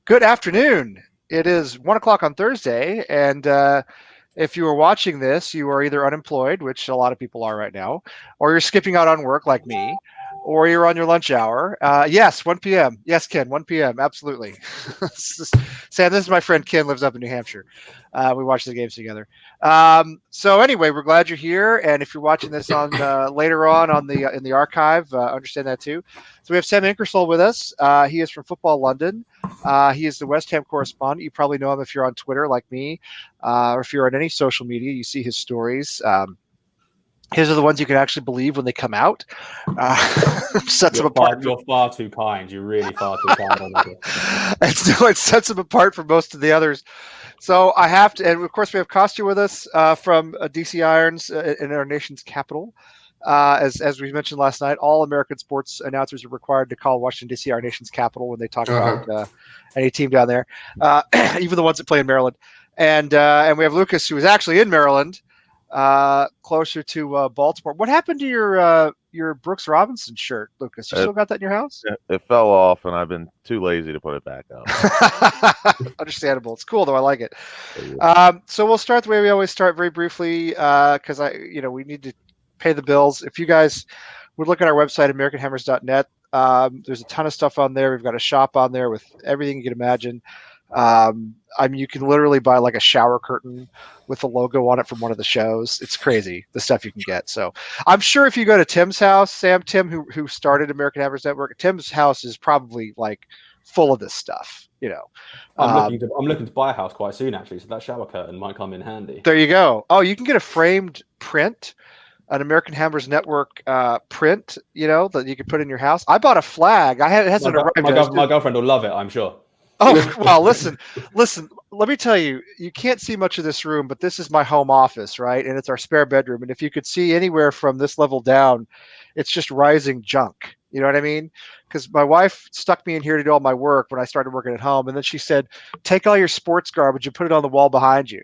Good afternoon. It is 1:00 on Thursday, and if you are watching this, you are either unemployed, which a lot of people are right now, or you're skipping out on work like me, or you're on your lunch hour. Yes, 1 p.m. Yes, Ken, 1 p.m. Absolutely. Sam, this is my friend Ken, lives up in New Hampshire. We watch the games together. So anyway, we're glad you're here, and if you're watching this on later on the in the archive, understand that too. So we have Sam Inkersole with us. He is from Football London. He is the West Ham correspondent. You probably know him if you're on Twitter like me, or if you're on any social media, you see his stories. His are the ones you can actually believe when they come out. Sets him apart. You're far too kind. You're really far too kind. It sets him apart from most of the others. So I have to, and of course we have Kostya with us from DC Irons in our nation's capital. As we mentioned last night, all American sports announcers are required to call Washington D.C. our nation's capital when they talk about any team down there, even the ones that play in Maryland. And we have Lucas, who is actually in Maryland, closer to Baltimore. What happened to your Brooks Robinson shirt, Lucas? You still got that in your house? It fell off, and I've been too lazy to put it back up. Understandable. It's cool though. I like it. So we'll start the way we always start, very briefly, because we need to pay the bills. If you guys would look at our website, AmericanHammers.net, there's a ton of stuff on there. We've got a shop on there with everything you can imagine. You can literally buy like a shower curtain with a logo on it from one of the shows. It's crazy, the stuff you can get. So I'm sure if you go to Tim's house, Tim, who started American Hammers Network, Tim's house is probably like full of this stuff. I'm looking to buy a house quite soon, actually. So that shower curtain might come in handy. There you go. Oh, you can get a framed print, an American Hammers Network print, that you could put in your house. I bought a flag. It hasn't arrived. My girlfriend will love it, I'm sure. Oh, well, listen, let me tell you, you can't see much of this room, but this is my home office, right? And it's our spare bedroom. And if you could see anywhere from this level down, it's just rising junk. You know what I mean? Because my wife stuck me in here to do all my work when I started working at home. And then she said, take all your sports garbage and put it on the wall behind you.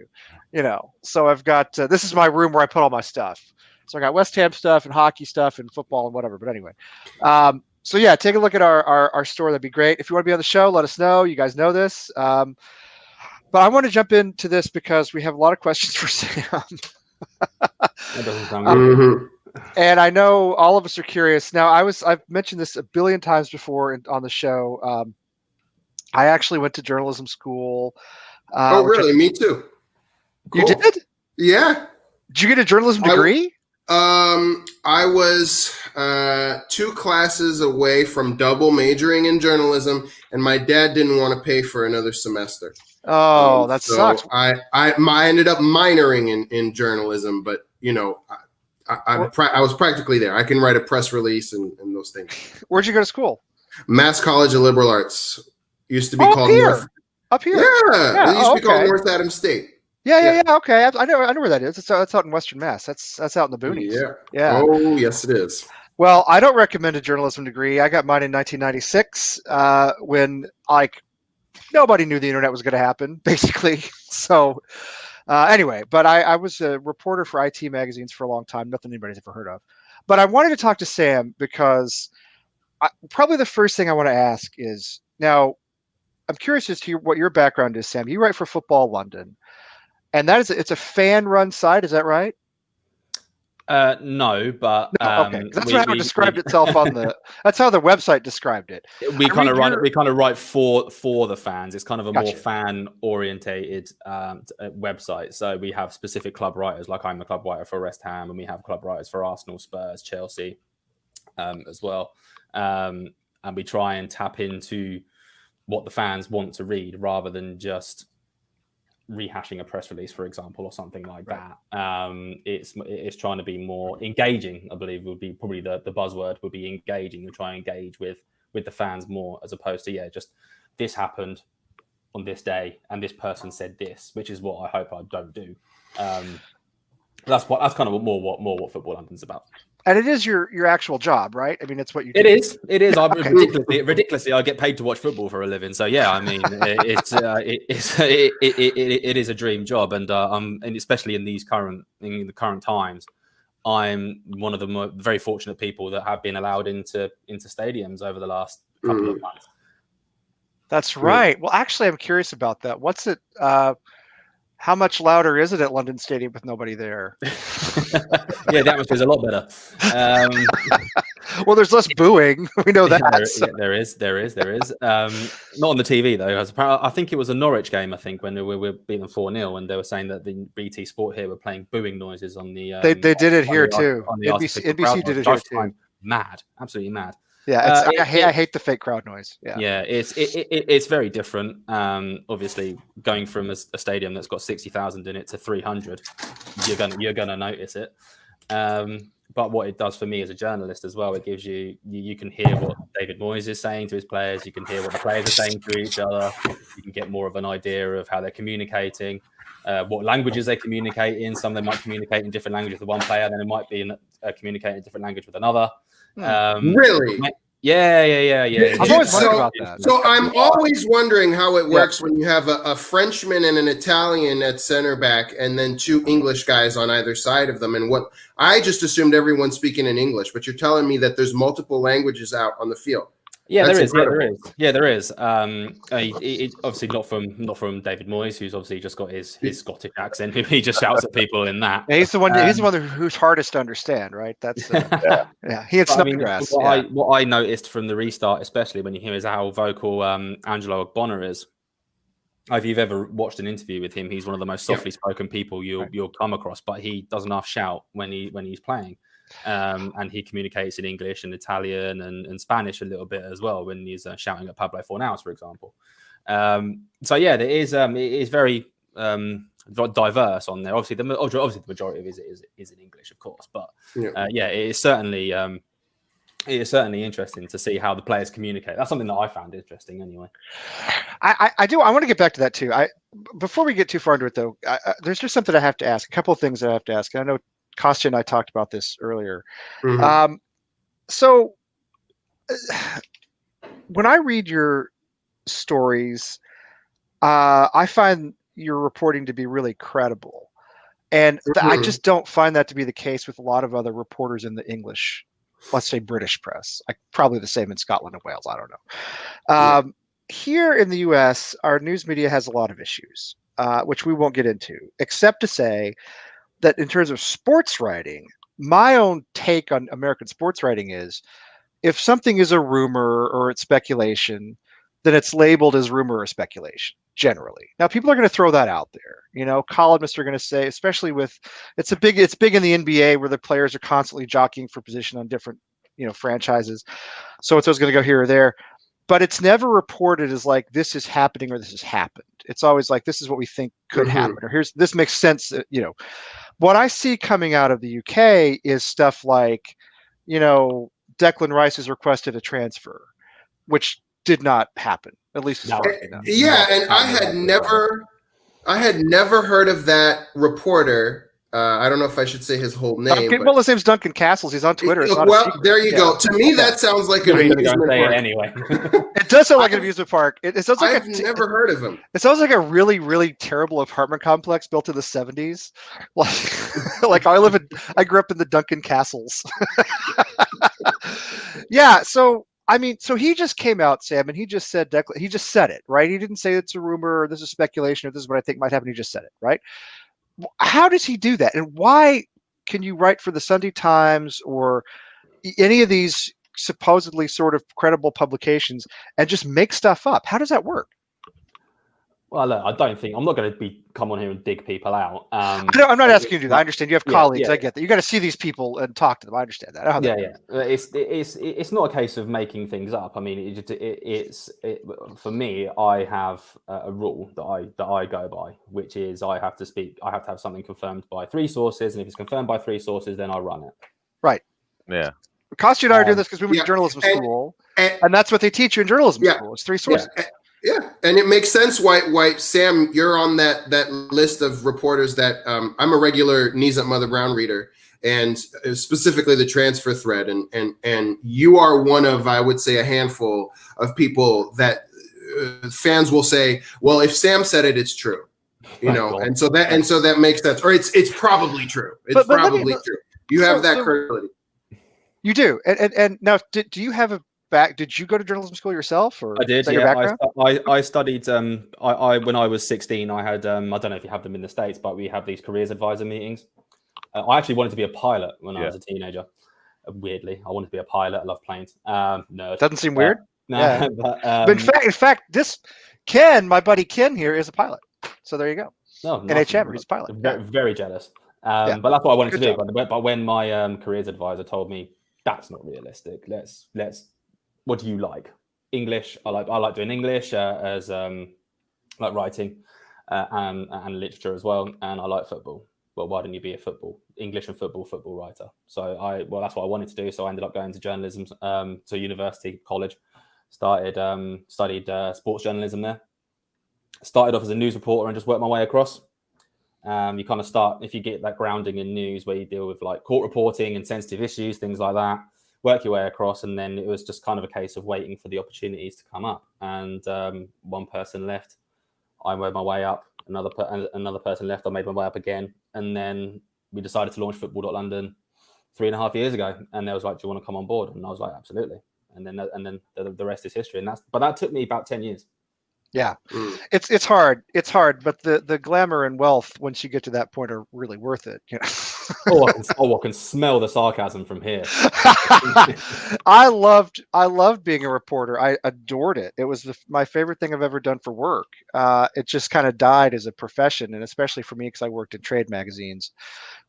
So I've got, this is my room where I put all my stuff. So I got West Ham stuff and hockey stuff and football and whatever. But anyway, so yeah, take a look at our store. That'd be great. If you want to be on the show, let us know. You guys know this. But I want to jump into this because we have a lot of questions for Sam. That doesn't sound good. And I know all of us are curious. Now, I've mentioned this a billion times before on the show. I actually went to journalism school. Oh, really? Me too. Cool. You did? Yeah. Did you get a journalism degree? I was 2 classes away from double majoring in journalism, and my dad didn't want to pay for another semester. Oh, that sucks. I ended up minoring in journalism, but I was practically there. I can write a press release and those things. Where'd you go to school? Mass College of Liberal Arts. Used to be called up here. Yeah, it used to be called North Adams State. Yeah. Okay, I know where that is. It's out in Western Mass. That's out in the boonies. Yeah. Oh, yes, it is. Well, I don't recommend a journalism degree. I got mine in 1996 when nobody knew the internet was going to happen, basically. So anyway, but I was a reporter for IT magazines for a long time. Nothing anybody's ever heard of. But I wanted to talk to Sam because probably the first thing I want to ask is, now I'm curious as to what your background is, Sam. You write for Football London. And it's a fan-run site, is that right? No, but okay. That's how it described itself on the. That's how the website described it. We kind of write for the fans. It's kind of a more fan-orientated website. So we have specific club writers, like I'm a club writer for West Ham, and we have club writers for Arsenal, Spurs, Chelsea, as well. And we try and tap into what the fans want to read, rather than just rehashing a press release, for example, or something like that. It's trying to be more engaging. I believe would be probably the buzzword would be engaging. We try and engage with the fans more, as opposed to just this happened on this day and this person said this, which is what I hope I don't do. That's kind of more what Football London's about. And it is your actual job, right? I mean, it's what you do. It is. I'm ridiculously, I get paid to watch football for a living. So yeah, I mean, it is a dream job, and especially in the current times, I'm one of the very fortunate people that have been allowed into stadiums over the last couple of months. That's right. Well, actually, I'm curious about that. What's it? How much louder is it at London Stadium with nobody there? Yeah, the atmosphere is a lot better. Well, there's less booing. We know that. There is. Not on the TV though. I think it was a Norwich game. I think when we were beating 4-0, and they were saying that the BT Sport here were playing booing noises on the. They did it here too. NBC did it here too. Mad, absolutely mad. Yeah, I hate the fake crowd noise. Yeah, it's very different. Obviously, going from a stadium that's got 60,000 in it to 300, you're gonna notice it. But what it does for me as a journalist as well, it gives you can hear what David Moyes is saying to his players. You can hear what the players are saying to each other. You can get more of an idea of how they're communicating, what languages they communicate in. Some of them might communicate in different languages with one player, then it might be communicating in a different language with another. Really? Yeah. I've always wondered about that. So I'm always wondering how it works when you have a Frenchman and an Italian at center back, and then two English guys on either side of them. And what I just assumed everyone's speaking in English, but you're telling me that there's multiple languages out on the field. Yeah, there is. Obviously not from David Moyes, who's obviously just got his Scottish accent. He just shouts at people in that. Yeah, he's the one. He's the one who's hardest to understand, right? That's He had Snuppengrass. What I noticed from the restart, especially when you hear, is how vocal Angelo Ogbonna is. If you've ever watched an interview with him, he's one of the most softly spoken people you'll come across. But he does enough shout when he's playing. And he communicates in English and Italian and Spanish a little bit as well when he's shouting at Pablo Fornals, for example. So yeah, it is very diverse on there. Obviously, the majority of it is in English, of course, but it is certainly interesting to see how the players communicate. That's something that I found interesting, anyway. I do. I want to get back to that too. Before we get too far into it, though, there's just something I have to ask. A couple of things I have to ask. I know Kostya and I talked about this earlier. Mm-hmm. So when I read your stories, I find your reporting to be really credible. And I just don't find that to be the case with a lot of other reporters in the English, let's say British press. Probably the same in Scotland and Wales. I don't know. Here in the US, our news media has a lot of issues, which we won't get into, except to say that in terms of sports writing, my own take on American sports writing is if something is a rumor or it's speculation, then it's labeled as rumor or speculation generally. Now, people are going to throw that out there. Columnists are going to say, especially with it's big in the NBA where the players are constantly jockeying for position on different, franchises. So it's always going to go here or there, but it's never reported as like this is happening or this has happened. It's always like this is what we think could happen, or this makes sense. What I see coming out of the UK is stuff like, Declan Rice has requested a transfer, which did not happen, at least as far as I know. Yeah, and I had never heard of that reporter. I don't know if I should say his whole name. Well, his name's Duncan Castles. He's on Twitter. There you go. To me, that sounds like an amusement park. Anyway. It does sound like an amusement park. It sounds like I've never heard of him. It sounds like a really, really terrible apartment complex built in the 70s. Like I grew up in the Duncan Castles. Yeah. So he just came out, Sam, and he just said he just said it, right? He didn't say it's a rumor or this is speculation or this is what I think might happen. He just said it, right? How does he do that? And why can you write for the Sunday Times or any of these supposedly sort of credible publications and just make stuff up? How does that work? Well, look, I don't think I'm not going to come on here and dig people out. I'm not asking you to do that. I understand you have colleagues. I get that. You got to see these people and talk to them. I understand that. It's not a case of making things up. I mean, for me, I have a rule that I go by, which is I have to have something confirmed by 3 sources, and if it's confirmed by 3 sources, then I run it. Right. Yeah. Kostya and I are doing this because we went to journalism school, and that's what they teach you in journalism school. It's 3 sources. Yeah, and it makes sense why Sam, you're on that list of reporters that I'm a regular Knees Up Mother Brown reader, and specifically the transfer thread, and you are one of, I would say, a handful of people that fans will say, well, if Sam said it, it's true, and so that makes sense, or it's probably true. It's probably true. You have that credibility. You do, and now do you have a back. Did you go to journalism school yourself, or I did. is that your Yeah, background? I studied. I when I was 16, I had. I don't know if you have them in the States, but we have these careers advisor meetings. I actually wanted to be a pilot when I was a teenager. Weirdly, I wanted to be a pilot. I love planes. Nerd. Doesn't seem weird. No, Yeah. but, But in fact, this Ken, my buddy Ken here, is a pilot. So there you go. no, nice. NHM, he's a pilot. Very, very jealous. Yeah. But that's what I wanted Good to do. job. But when my careers advisor told me that's not realistic, let's. What do you like? English. I like doing English as like writing and literature as well, and I like football. Well, why don't you be a English and football writer? So that's what I wanted to do. So I ended up going to journalism, to university, college, studied sports journalism there. Started off as a news reporter and just worked my way across. You kind of start, if you get that grounding in news where you deal with like court reporting and sensitive issues, things like that, work your way across. And then it was just kind of a case of waiting for the opportunities to come up. And one person left, I made my way up. Another person left, I made my way up again. And then we decided to launch Football.London 3.5 years ago. And they was like, do you want to come on board? And I was like, absolutely. And then the rest is history. But that took me about 10 years. Yeah, it's hard. It's hard, but the glamour and wealth once you get to that point are really worth it. You know? I can smell the sarcasm from here. I loved being a reporter. I adored it. It was my favorite thing I've ever done for work. It just kind of died as a profession, and especially for me because I worked in trade magazines,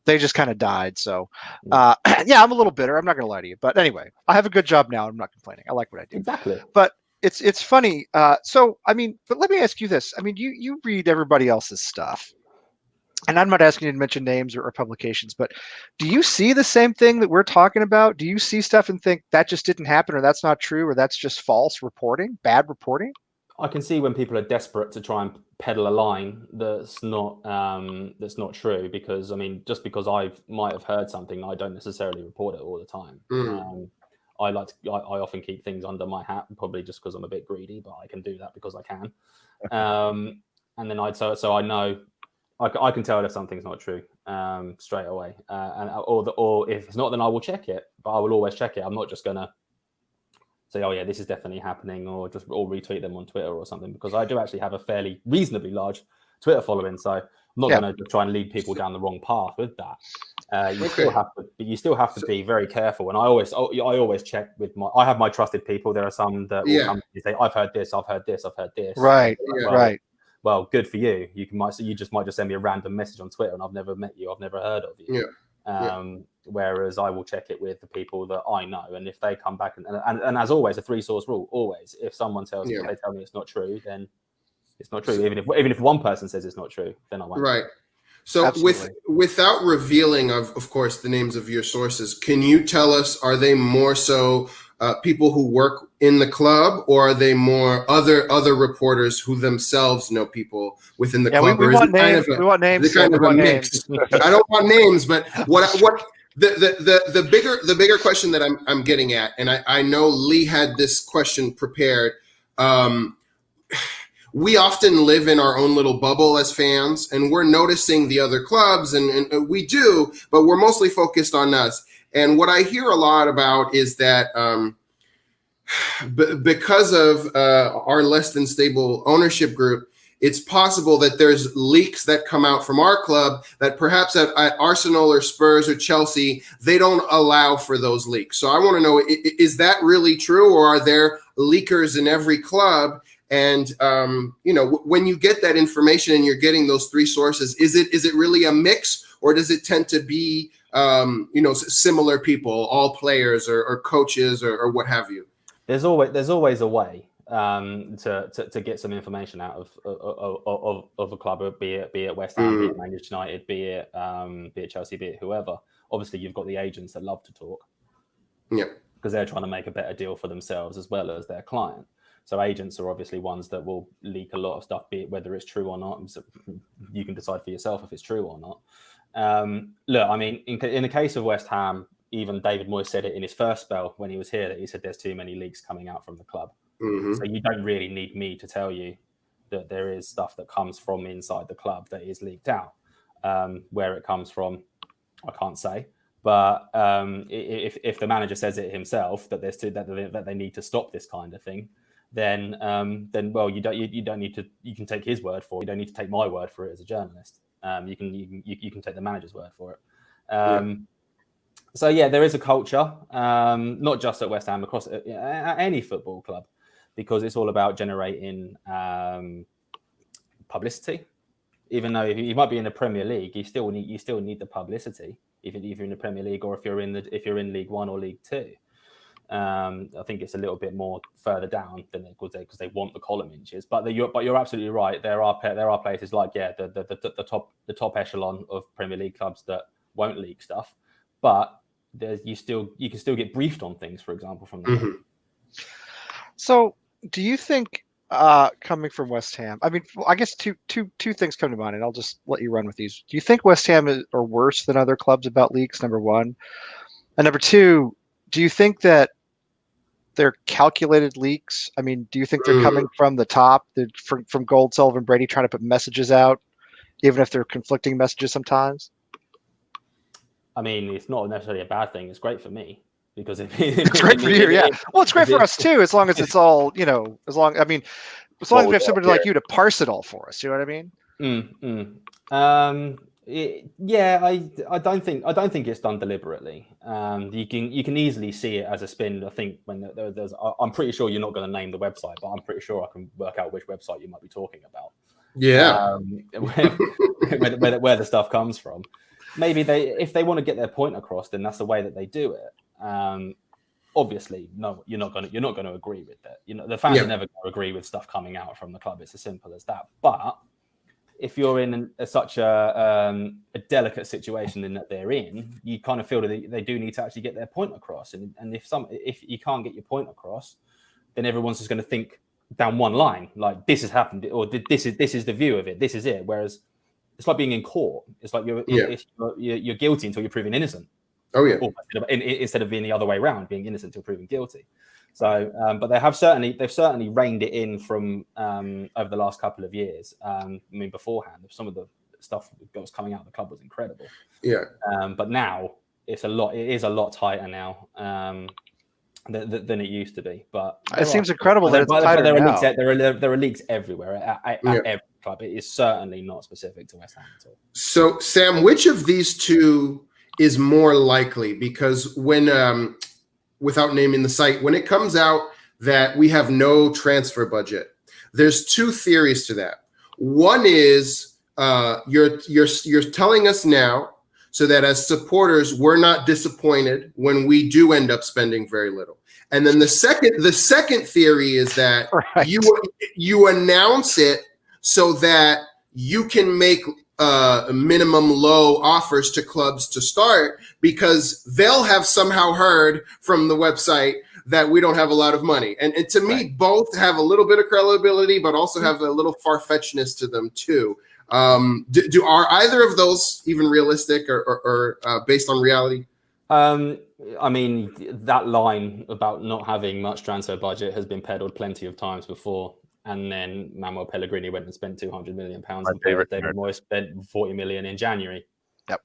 they just kind of died. So, yeah, I'm a little bitter. I'm not going to lie to you, but anyway, I have a good job now. I'm not complaining. I like what I do. Exactly. But it's funny. So I mean, but let me ask you this. I mean, you read everybody else's stuff, and I'm not asking you to mention names or publications, but do you see the same thing that we're talking about? Do you see stuff and think that just didn't happen, or that's not true, or that's just false reporting, bad reporting? I can see when people are desperate to try and peddle a line that's not true, because I mean, just because I might have heard something, I don't necessarily report it all the time. I often keep things under my hat, probably just because I'm a bit greedy, but I can do that because I can. And then so I know I can tell if something's not true straight away. Or if it's not, then I will check it. But I will always check it. I'm not just gonna say, oh yeah, this is definitely happening, or retweet them on Twitter or something, because I do actually have a fairly reasonably large Twitter following. So I'm not going to try and lead people down the wrong path with that. You still have to be very careful. And I always check with I have my trusted people. There are some that will come and say, I've heard this. Right. Right. Well, good for you. You just might send me a random message on Twitter, and I've never met you. I've never heard of you. Whereas I will check it with the people that I know, and if they come back and as always, a 3-source rule. Always, if someone tells me, they tell me it's not true, then it's not true. Even if one person says it's not true, then I won't. Right. So without revealing of course the names of your sources, can you tell us, are they more so people who work in the club, or are they more other reporters who themselves know people within the club? We want names. We want names. Kind of a mix. I don't want names, but what the bigger question that I'm getting at, and I know Lee had this question prepared. We often live in our own little bubble as fans, and we're noticing the other clubs, and we do, but we're mostly focused on us. And what I hear a lot about is that because of our less than stable ownership group, it's possible that there's leaks that come out from our club that perhaps at Arsenal or Spurs or Chelsea, they don't allow for those leaks. So I want to know, is that really true, or are there leakers in every club? And, when you get that information and you're getting those 3 sources, is it really a mix, or does it tend to be, similar people, all players or coaches or what have you? There's always a way to get some information out of a club, be it West Ham, be it Manchester United, be it Chelsea, be it whoever. Obviously, you've got the agents that love to talk, because they're trying to make a better deal for themselves as well as their client. So agents are obviously ones that will leak a lot of stuff, be it whether it's true or not. So you can decide for yourself if it's true or not. Look, I mean, in the case of West Ham, even David Moyes said it in his first spell when he was here, that he said there's too many leaks coming out from the club. So you don't really need me to tell you that there is stuff that comes from inside the club that is leaked out. Where it comes from, I can't say. But if the manager says it himself that that they need to stop this kind of thing, then well, you don't need to. You can take his word for it. You don't need to take my word for it as a journalist. You can take the manager's word for it. So yeah, there is a culture, not just at West Ham, across any football club, because it's all about generating publicity. Even though you might be in the Premier League, you still need the publicity, even if you're in the Premier League or if you're in League One or League Two. I think it's a little bit more further down than it would because they want the column inches. But you're absolutely right. There are places like the top echelon of Premier League clubs that won't leak stuff, but you can still get briefed on things, for example, from them. Mm-hmm. So, do you think, coming from West Ham, I mean, I guess two things come to mind, and I'll just let you run with these. Do you think West Ham are worse than other clubs about leaks? Number one, and number two, do you think that they're calculated leaks? I mean, do you think they're coming from the top, from Gold, Sullivan, Brady, trying to put messages out, even if they're conflicting messages sometimes? I mean, it's not necessarily a bad thing. It's great for me because it's great for you, yeah. Well, it's great for us too, as long as it's all, as long as we have somebody like you to parse it all for us. You know what I mean? I don't think it's done deliberately. You can easily see it as a spin. I think when there's, I'm pretty sure you're not going to name the website, but I'm pretty sure I can work out which website you might be talking about. Yeah, where the stuff comes from. Maybe if they want to get their point across, then that's the way that they do it. Obviously, no, you're not going to agree with that. The fans are never going to agree with stuff coming out from the club. It's as simple as that. But if you're in such a delicate situation in that they're in, you kind of feel that they do need to actually get their point across. And if you can't get your point across, then everyone's just going to think down one line, like this has happened, or this is the view of it. This is it. Whereas it's like being in court. It's like you're guilty until you're proven innocent. Oh yeah. Instead of being the other way around, being innocent until proven guilty. So, but they've certainly reined it in from over the last couple of years. I mean, beforehand, some of the stuff that was coming out of the club was incredible. Yeah. But now it is a lot tighter now than it used to be. But it seems incredible that it's tighter now. There are leaks everywhere at every club. It is certainly not specific to West Ham at all. So, Sam, which of these two is more likely? Because when, without naming the site, when it comes out that we have no transfer budget, there's two theories to that. One is you're telling us now so that as supporters we're not disappointed when we do end up spending very little. And then the second theory is that you announce it so that you can make minimum low offers to clubs to start, because they'll have somehow heard from the website that we don't have a lot of money. And to me, both have a little bit of credibility, but also have a little far-fetchedness to them too. Are either of those even realistic or based on reality? I mean, that line about not having much transfer budget has been peddled plenty of times before. And then Manuel Pellegrini went and spent £200 million, and David Moyes spent 40 million in January. Yep.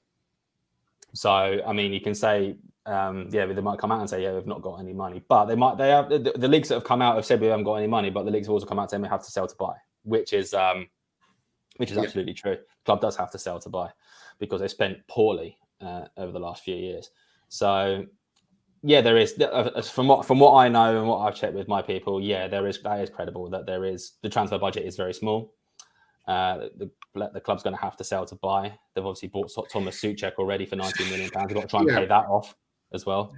So I mean, you can say, they might come out and say, we've not got any money, but they have the leagues that have come out have said we haven't got any money, but the leagues have also come out saying we have to sell to buy, which is absolutely true. The club does have to sell to buy because they spent poorly over the last few years. So. Yeah, there is. From what I know and what I've checked with my people, that is credible. That there is, the transfer budget is very small. The club's going to have to sell to buy. They've obviously bought Thomas Souček already for £19 million. They've got to try and pay that off as well.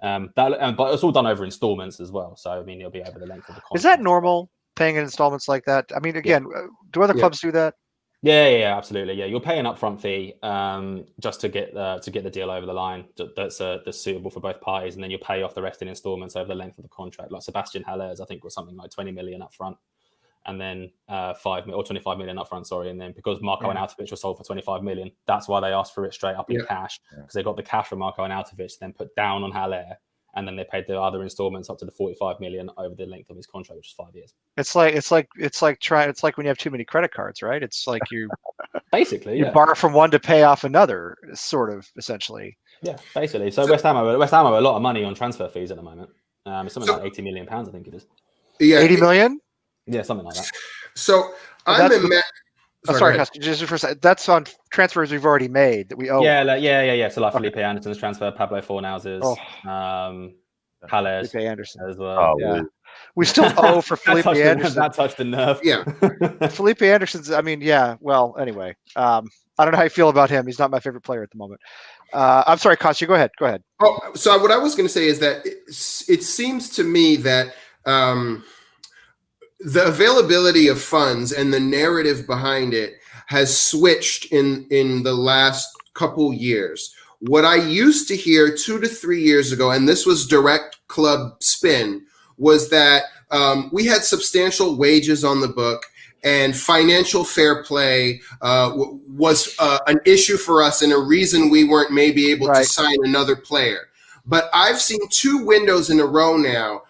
But it's all done over installments as well. So I mean, it'll be over the length of the contract. Is that normal, paying in installments like that? I mean, again, do other clubs do that? Yeah, absolutely. Yeah, you'll pay an upfront fee just to get the deal over the line. That's suitable for both parties, and then you pay off the rest in installments over the length of the contract. Like Sebastian Haller's, I think, was something like 20 million upfront, and then 25 million upfront. Sorry, and then because Marko Arnautovic was sold for 25 million, that's why they asked for it straight up in cash, because they got the cash from Marko Arnautovic, then put down on Haller. And then they paid the other installments up to the 45 million over the length of his contract, which is 5 years. It's like when you have too many credit cards, right? It's like you basically borrow from one to pay off another, sort of, essentially. Yeah, basically. So West Ham have a lot of money on transfer fees at the moment. It's something like £80 million, I think it is. Yeah, 80 million? Yeah, something like that. So And I'm that's in. sorry, Husky, just for a second. That's on transfers we've already made that we owe. Yeah, on. yeah. So like Felipe Anderson's transfer, Pablo Fornals's, Palace Felipe Anderson as well. Oh, Yeah. We still owe for Felipe Anderson. That touched the nerve. Yeah. Felipe Anderson's, I mean, yeah. Well, anyway, I don't know how you feel about him. He's not my favorite player at the moment. I'm sorry, Kostya, go ahead. Oh, so what I was going to say is that it seems to me that the availability of funds and the narrative behind it has switched in the last couple years. What I used to hear 2 to 3 years ago, and this was direct club spin, was that we had substantial wages on the book and financial fair play was an issue for us and a reason we weren't maybe able to sign another player. But I've seen 2 windows in a row now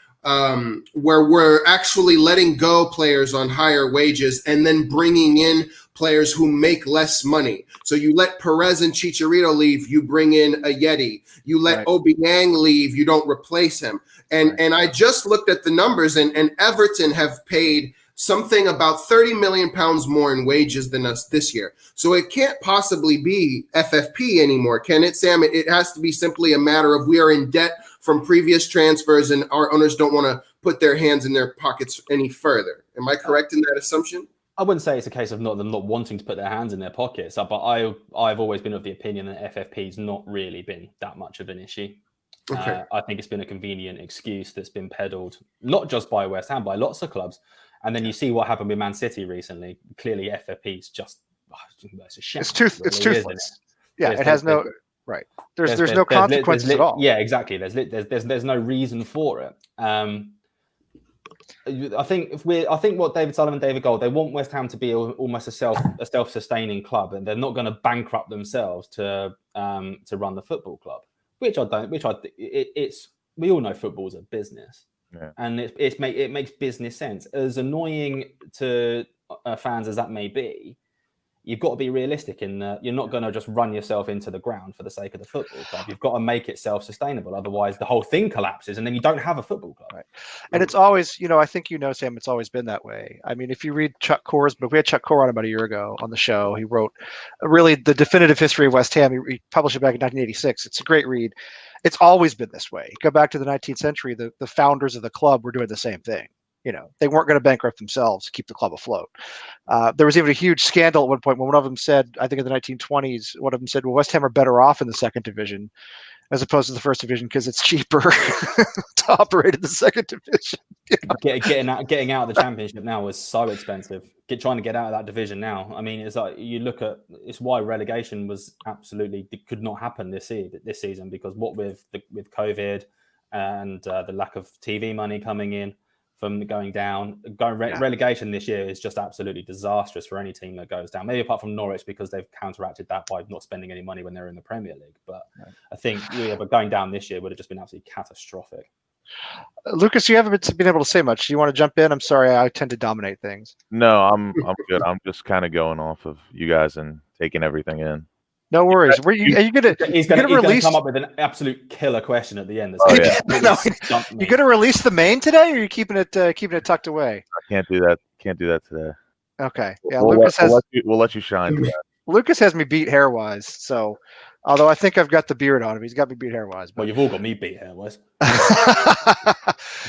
where we're actually letting go players on higher wages and then bringing in players who make less money. So you let Perez and Chicharito leave, you bring in a Yeti. You let Obiang leave, you don't replace him. And I just looked at the numbers, and Everton have paid something about £30 million more in wages than us this year. So it can't possibly be FFP anymore, can it, Sam? It has to be simply a matter of we are in debt from previous transfers and our owners don't want to put their hands in their pockets any further. Am I correct in that assumption? I wouldn't say it's a case of them not wanting to put their hands in their pockets, but I've always been of the opinion that FFP's not really been that much of an issue. Okay. I think it's been a convenient excuse that's been peddled, not just by West Ham, by lots of clubs. And then you see what happened with Man City recently. Clearly, FFP's just it's a shame. It's toothless. Yeah, it has no right. There's no consequences at all. Yeah, exactly. There's no reason for it. I think what David Sullivan, David Gold, they want West Ham to be almost a self-sustaining club, and they're not going to bankrupt themselves to run the football club. We all know football's a business. Yeah. And it makes business sense. As annoying to fans as that may be, you've got to be realistic in that you're not going to just run yourself into the ground for the sake of the football club. You've got to make it self-sustainable. Otherwise, the whole thing collapses and then you don't have a football club. Right. And it's always, I think Sam, it's always been that way. I mean, if you read Chuck Corr's book, we had Chuck Corr on about a year ago on the show. He wrote really the definitive history of West Ham. He published it back in 1986. It's a great read. It's always been this way. Go back to the 19th century, the founders of the club were doing the same thing. They weren't going to bankrupt themselves to keep the club afloat. There was even a huge scandal at one point when one of them said, I think in the 1920s, one of them said, well, West Ham are better off in the second division as opposed to the first division because it's cheaper to operate in the second division. Getting out of the championship now is so expensive. Trying to get out of that division now. I mean, it's like you look at it's why relegation was could not happen this season because what with COVID and the lack of TV money coming in from going down, relegation this year is just absolutely disastrous for any team that goes down. Maybe apart from Norwich because they've counteracted that by not spending any money when they're in the Premier League. But I think but going down this year would have just been absolutely catastrophic. Lucas, you haven't been able to say much. Do you want to jump in? I'm sorry, I tend to dominate things. No, I'm good. I'm just kind of going off of you guys and taking everything in. No worries. Are you gonna? He's going to come up with an absolute killer question at the end. You're going to release the main today, or are you keeping it tucked away? I can't do that. Can't do that today. Okay. Yeah, we'll let you shine. Lucas has me beat hair wise. So, although I think I've got the beard on him, he's got me beat hair wise. Well, you've all got me beat hair wise.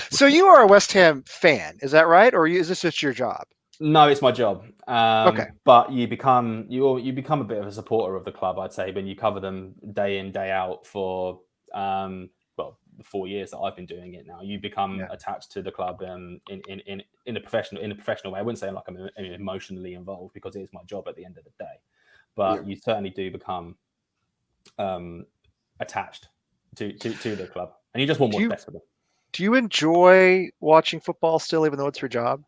So you are a West Ham fan, is that right, or is this just your job? No, it's my job. Okay, but you become a bit of a supporter of the club, I'd say, when you cover them day in, day out for the 4 years that I've been doing it now. You become attached to the club in a professional way. I wouldn't say like I'm emotionally involved because it is my job at the end of the day, but you certainly do become attached to the club, and you just want what's best for them. Do you enjoy watching football still, even though it's your job?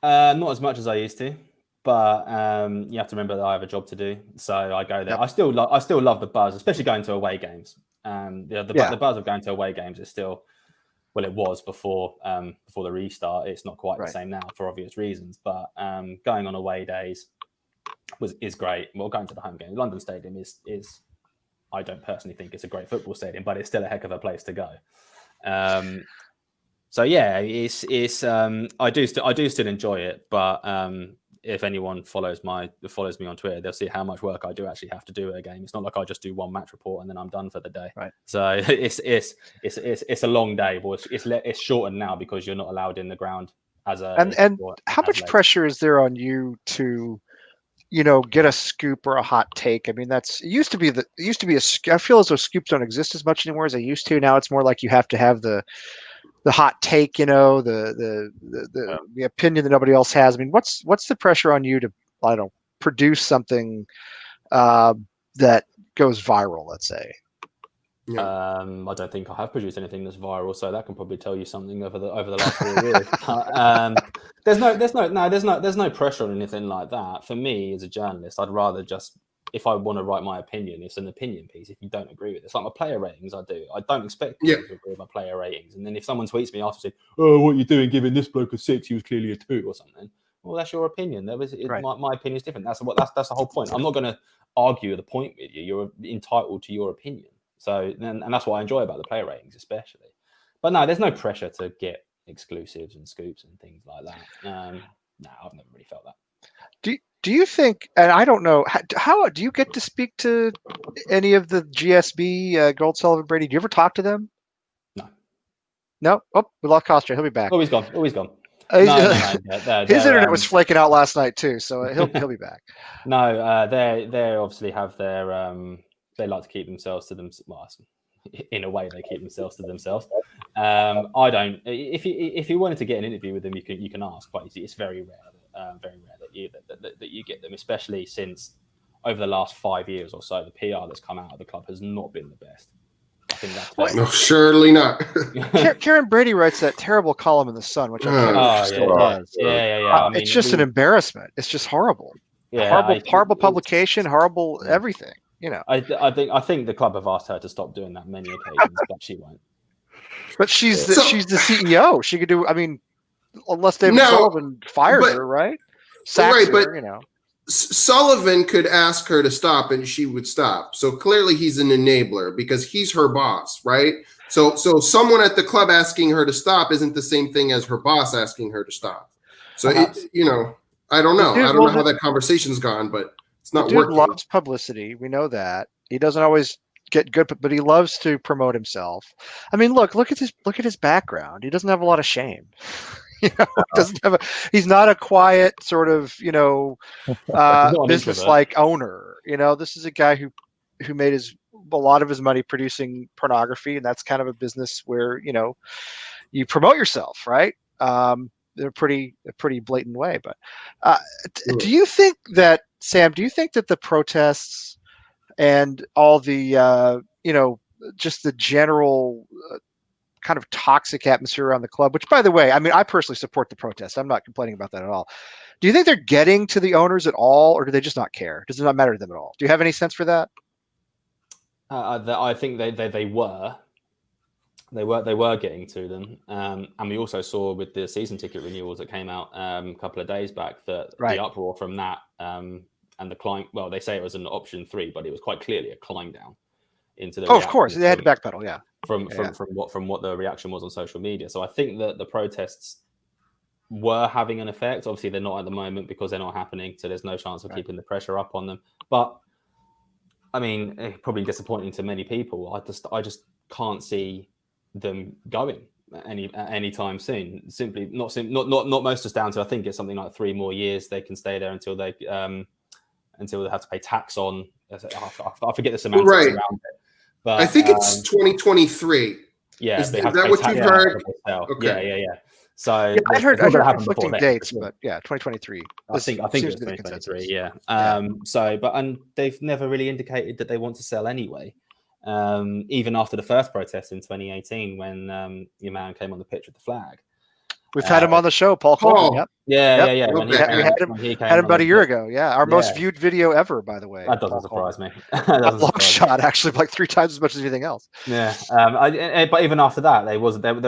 Not as much as I used to, but you have to remember that I have a job to do, so I go there. Yep. I still love the buzz, especially going to away games. The buzz of going to away games is still, well, it was before the restart. It's not quite the same now for obvious reasons, but going on away days is great. Well, going to the home game, London Stadium is I don't personally think it's a great football stadium, but it's still a heck of a place to go. So yeah, it's I do still enjoy it, but if anyone follows me on Twitter, they'll see how much work I do actually have to do at a game. It's not like I just do one match report and then I'm done for the day. Right. So it's a long day, but it's shortened now because you're not allowed in the ground as a. And how much pressure is there on you to, get a scoop or a hot take? I mean, it used to be I feel as though scoops don't exist as much anymore as they used to. Now it's more like you have to have the hot take, the opinion that nobody else has. I mean, what's the pressure on you to, I don't know, produce something that goes viral, let's say? Yeah. I don't think I have produced anything that's viral, so that can probably tell you something over the last 4 years. There's no pressure on anything like that. For me, as a journalist, I'd rather just, if I want to write my opinion, it's an opinion piece. If you don't agree with it, it's like my player ratings. I don't expect people to agree with my player ratings. And then if someone tweets me after saying, "Oh, what are you doing giving this bloke a 6? He was clearly a 2 or something." Well, that's your opinion. Right. My opinion is different. That's the whole point. I'm not going to argue the point with you. You're entitled to your opinion. So, and that's what I enjoy about the player ratings, especially. But no, there's no pressure to get exclusives and scoops and things like that. No, I've never really felt that. Do you think, and I don't know, how do you get to speak to any of the GSB, Gold, Sullivan, Brady? Do you ever talk to them? No? Oh, we lost Costa. He'll be back. Oh, he's gone. His internet was flaking out last night too, so he'll be back. No, they obviously have their they like to keep themselves to themselves. Well, in a way, they keep themselves to themselves. I don't. If you wanted to get an interview with them, you can ask quite easy. It's very rare that you get them, especially since over the last 5 years or so, the PR that's come out of the club has not been the best. I think that's no, surely not. Karen Brady writes that terrible column in the Sun, which still does. Yeah. It's just an embarrassment. It's just horrible. Yeah, horrible publication, horrible everything. I think the club have asked her to stop doing that many occasions, but she won't. But she's the CEO. She could do. I mean, unless David Sullivan fires her, right? Sacks her, Sullivan could ask her to stop and she would stop. So clearly he's an enabler because he's her boss, right? So someone at the club asking her to stop isn't the same thing as her boss asking her to stop. So I don't know. I don't know how that conversation's gone, but it's not working. He loves publicity. We know that. He doesn't always get good, but he loves to promote himself. I mean, look at his background. He doesn't have a lot of shame. He's not a quiet sort of, business-like owner. This is a guy who made a lot of his money producing pornography, and that's kind of a business where, you promote yourself, right? In a pretty blatant way. But do you think that, Sam, that the protests and all the, just the general kind of toxic atmosphere around the club, which, by the way, I mean, I personally support the protests. I'm not complaining about that at all. Do you think they're getting to the owners at all, or do they just not care? Does it not matter to them at all? Do you have any sense for that? I think they were getting to them, and we also saw with the season ticket renewals that came out a couple of days back that the uproar from that and the climb. Well, they say it was an option 3, but it was quite clearly a climb down into the. Oh, of course, they had to backpedal. Yeah. From what the reaction was on social media. So I think that the protests were having an effect. Obviously, they're not at the moment because they're not happening. So there's no chance of keeping the pressure up on them. But I mean, probably disappointing to many people. I just can't see them going any time soon. Simply not most just down to, I think it's something like 3 more years they can stay there until they have to pay tax on. I forget the semantics around it. But, I think it's 2023. Yeah, is that what you've heard? Okay. Yeah. So I heard conflicting dates, but 2023. I think it's 2023. Yeah. And they've never really indicated that they want to sell anyway. Even after the first protest in 2018, when your man came on the pitch with the flag. We've had him on the show, Paul Coleman. Yep. Yeah. We had him about a year ago. Yeah, our most viewed video ever, by the way. That doesn't surprise me. Long shot, actually, like 3 times as much as anything else. Yeah, but even after that, there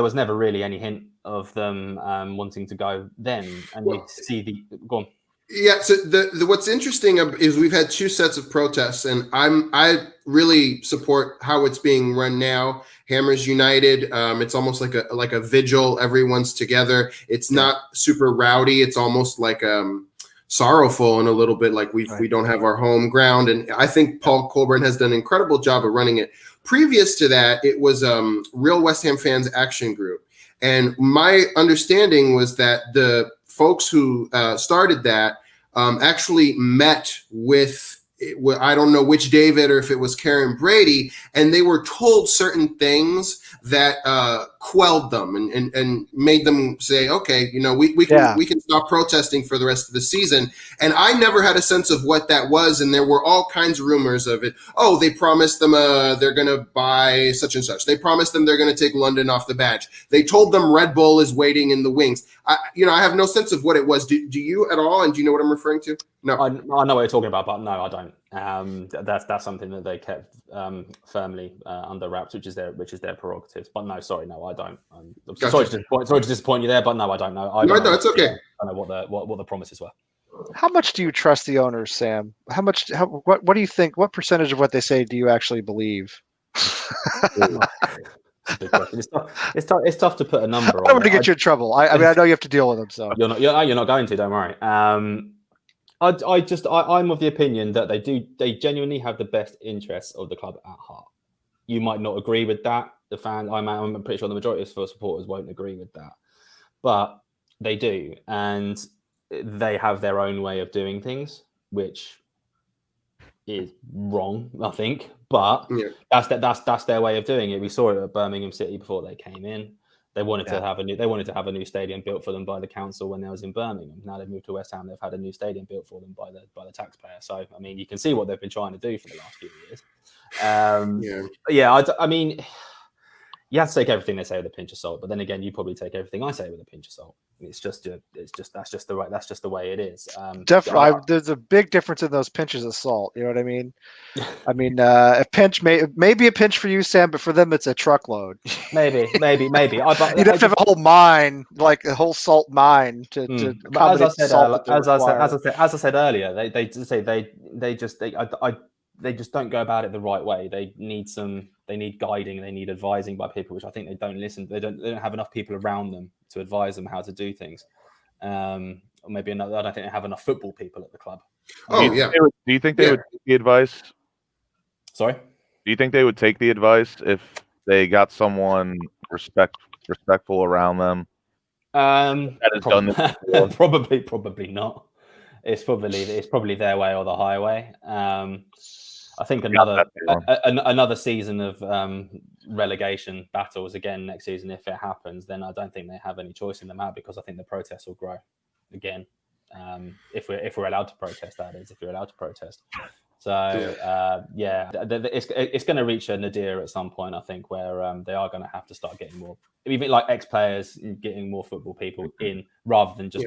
was never really any hint of them wanting to go then. And you see go on. Yeah. So the what's interesting is we've had two sets of protests, and I really support how it's being run now. Hammers United. It's almost like a vigil. Everyone's together. It's not super rowdy. It's almost like sorrowful and a little bit like we don't have our home ground. And I think Paul Colburn has done an incredible job of running it. Previous to that, it was Real West Ham Fans Action Group. And my understanding was that the folks who started that actually met with, I don't know which David or if it was Karen Brady, and they were told certain things that quelled them and made them say, okay, we can stop protesting for the rest of the season. And I never had a sense of what that was. And there were all kinds of rumors of it. Oh, they promised them they're going to buy such and such. They promised them they're going to take London off the badge. They told them Red Bull is waiting in the wings. I have no sense of what it was. Do you at all? And do you know what I'm referring to? No, I know what you're talking about, but no, I don't. That's something that they kept firmly under wraps, which is their prerogative. But no, sorry, no, I don't. Gotcha. Sorry to disappoint you there, but no, I don't know. No, it's okay. I don't know what the promises were. How much do you trust the owners, Sam? What do you think? What percentage of what they say do you actually believe? It's tough to put a number on. I don't want to get you in trouble. I mean, I know you have to deal with them, so you're not going to. Don't worry. I'm of the opinion that they genuinely have the best interests of the club at heart. You might not agree with that. The fan, I'm pretty sure the majority of supporters won't agree with that, but they do, and they have their own way of doing things, which is wrong, I think. But that's their way of doing it. We saw it at Birmingham City before they came in. They wanted to have a new stadium built for them by the council when they was in Birmingham. Now they've moved to West Ham. They've had a new stadium built for them by the taxpayer. So I mean, you can see what they've been trying to do for the last few years. I mean, you have to take everything they say with a pinch of salt. But then again, you probably take everything I say with a pinch of salt. That's just the way it is. Definitely, there's a big difference in those pinches of salt. You know what I mean? I mean, a pinch may be a pinch for you, Sam, but for them, it's a truckload. Maybe. You'd have to have a whole mine, like a whole salt mine, to accommodate the salt as I said earlier, they just don't go about it the right way. They need guiding, they need advising by people, which I think they don't listen. They don't have enough people around them to advise them how to do things. Or maybe I don't think they have enough football people at the club. Do you think they would take the advice? Sorry? Do you think they would take the advice if they got someone respectful around them? That has done this before? Probably not. It's probably their way or the highway. I think another season of relegation battles again next season, if it happens, then I don't think they have any choice in the matter, because I think the protests will grow again. If we're allowed to protest, that is, if you're allowed to protest. So it's going to reach a nadir at some point, I think, where they are going to have to start getting more, even like ex-players, getting more football people in, rather than just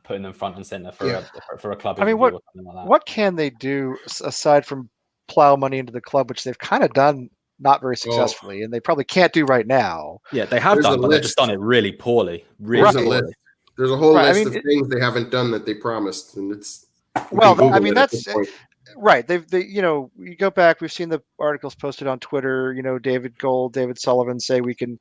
putting them front and center for a club. I mean, what can they do aside from plow money into the club, which they've kind of done not very successfully, and they probably can't do right now? Yeah, they have done, but they've just done it really poorly. There's a whole list of things they haven't done that they promised, and it's that's right. They you go back. We've seen the articles posted on Twitter. David Gold, David Sullivan say we can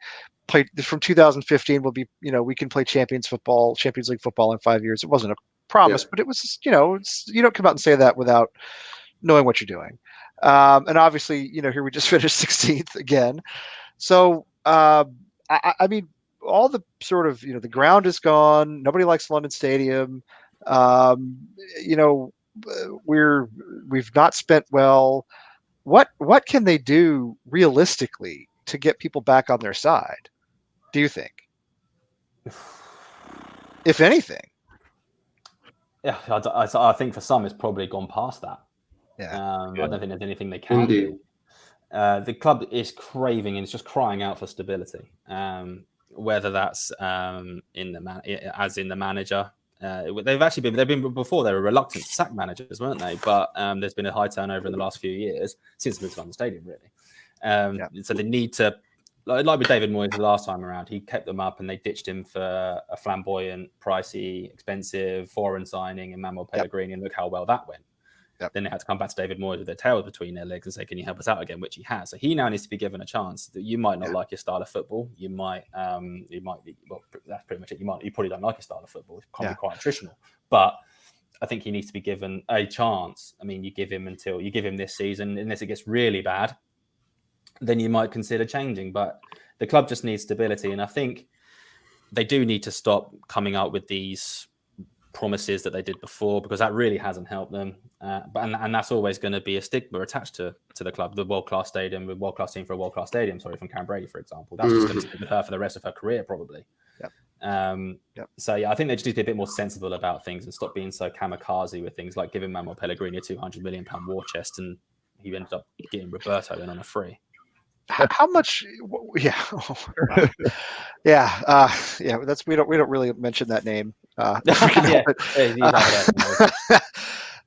play from 2015. We'll be we can play Champions League football in 5 years. It wasn't a promise, but it was you don't come out and say that without knowing what you're doing. And obviously here we just finished 16th again. So I mean, all the sort of the ground is gone. Nobody likes London Stadium. We've not spent well. What can they do realistically to get people back on their side, do you think, if anything? Yeah, I think for some it's probably gone past that. I don't think there's anything they can do. The club is craving and it's just crying out for stability. Whether that's in the manager. They've been before. They were reluctant to sack managers, weren't they? But there's been a high turnover in the last few years since the move to London Stadium, really. So they need to like with David Moyes the last time around, he kept them up and they ditched him for a flamboyant, pricey, expensive foreign signing and Manuel Pellegrini, and look how well that went. Then they had to come back to David Moyes with their tails between their legs and say, can you help us out again? Which he has. So he now needs to be given a chance. That you might not like his style of football. You might be, well, that's pretty much it. You probably don't like his style of football. It can be quite attritional. But I think he needs to be given a chance. I mean, you give him this season, unless it gets really bad, then you might consider changing. But the club just needs stability. And I think they do need to stop coming out with these promises that they did before, because that really hasn't helped them. And that's always going to be a stigma attached to the club, the world-class stadium, the world-class team for a world-class stadium, from Karen Brady, for example. That's just going to stick with her for the rest of her career, probably. So, I think they just need to be a bit more sensible about things and stop being so kamikaze with things like giving Manuel Pellegrini a £200 million war chest, and he ended up getting Roberto in on a free. How much? Yeah, That's we don't really mention that name.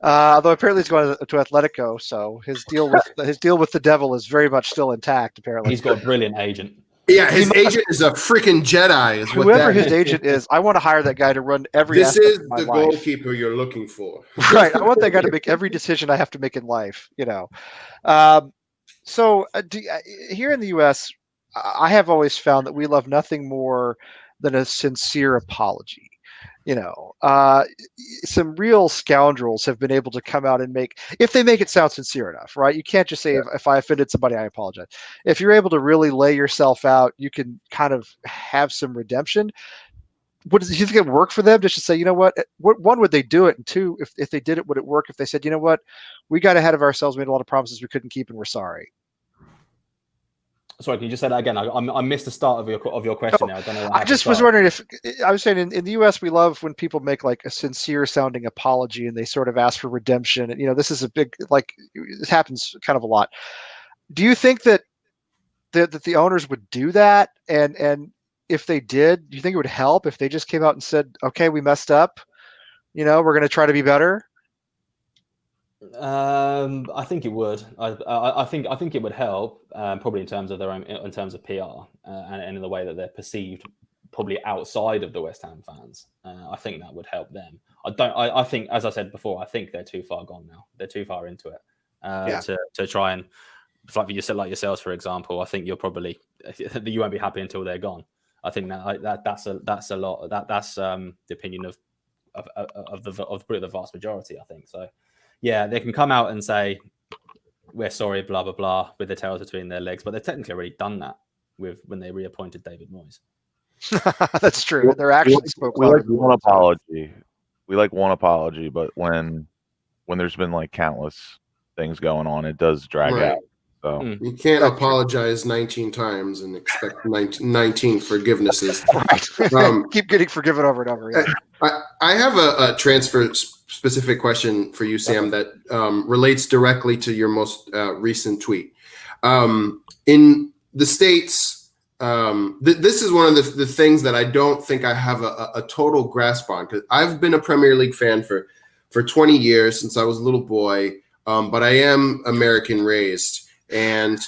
Although apparently he's going to Atletico, so his deal with the devil is very much still intact. Apparently, he's got a brilliant agent. Yeah, his agent is a freaking Jedi. Whoever his agent is, I want to hire that guy to run every. This is the life. Goalkeeper you're looking for. Right, I want that guy to make every decision I have to make in life. So here in the U.S., I have always found that we love nothing more than a sincere apology. Some real scoundrels have been able to come out and if they make it sound sincere enough, right? You can't just say, if I offended somebody, I apologize. If you're able to really lay yourself out, you can kind of have some redemption. Do you think it would work for them just to say, you know what, one, would they do it? And two, if they did it, would it work if they said, you know what, we got ahead of ourselves, made a lot of promises we couldn't keep, and we're sorry? Sorry, can you just say that again? I missed the start of your question. Now I don't know. I just was wondering if I was saying in the U.S. we love when people make like a sincere sounding apology and they sort of ask for redemption. And this is a big, this happens kind of a lot. Do you think that the owners would do that? And if they did, do you think it would help if they just came out and said, "Okay, we messed up. We're going to try to be better"? I think it would. I think it would help, probably in terms of in terms of PR and in the way that they're perceived, probably outside of the West Ham fans. I think that would help them. I think, as I said before, I think they're too far gone now. They're too far into it to try and, like yourselves, for example. I think you won't be happy until they're gone. I think that's a lot. That's the opinion of the vast majority. I think so. Yeah, they can come out and say, we're sorry, blah, blah, blah, with their tails between their legs. But they've technically already done that when they reappointed David Moyes. That's true. Their actions spoke louder. We like one apology. We like one apology, but when there's been countless things going on, it does drag out. So you can't apologize 19 times and expect 19 forgivenesses. Right. Keep getting forgiven over and over. Yeah. I have a transfer specific question for you, Sam, that relates directly to your most recent tweet. In the States, this is one of the things that I don't think I have a total grasp on, because I've been a Premier League fan for 20 years, since I was a little boy, but I am American raised. And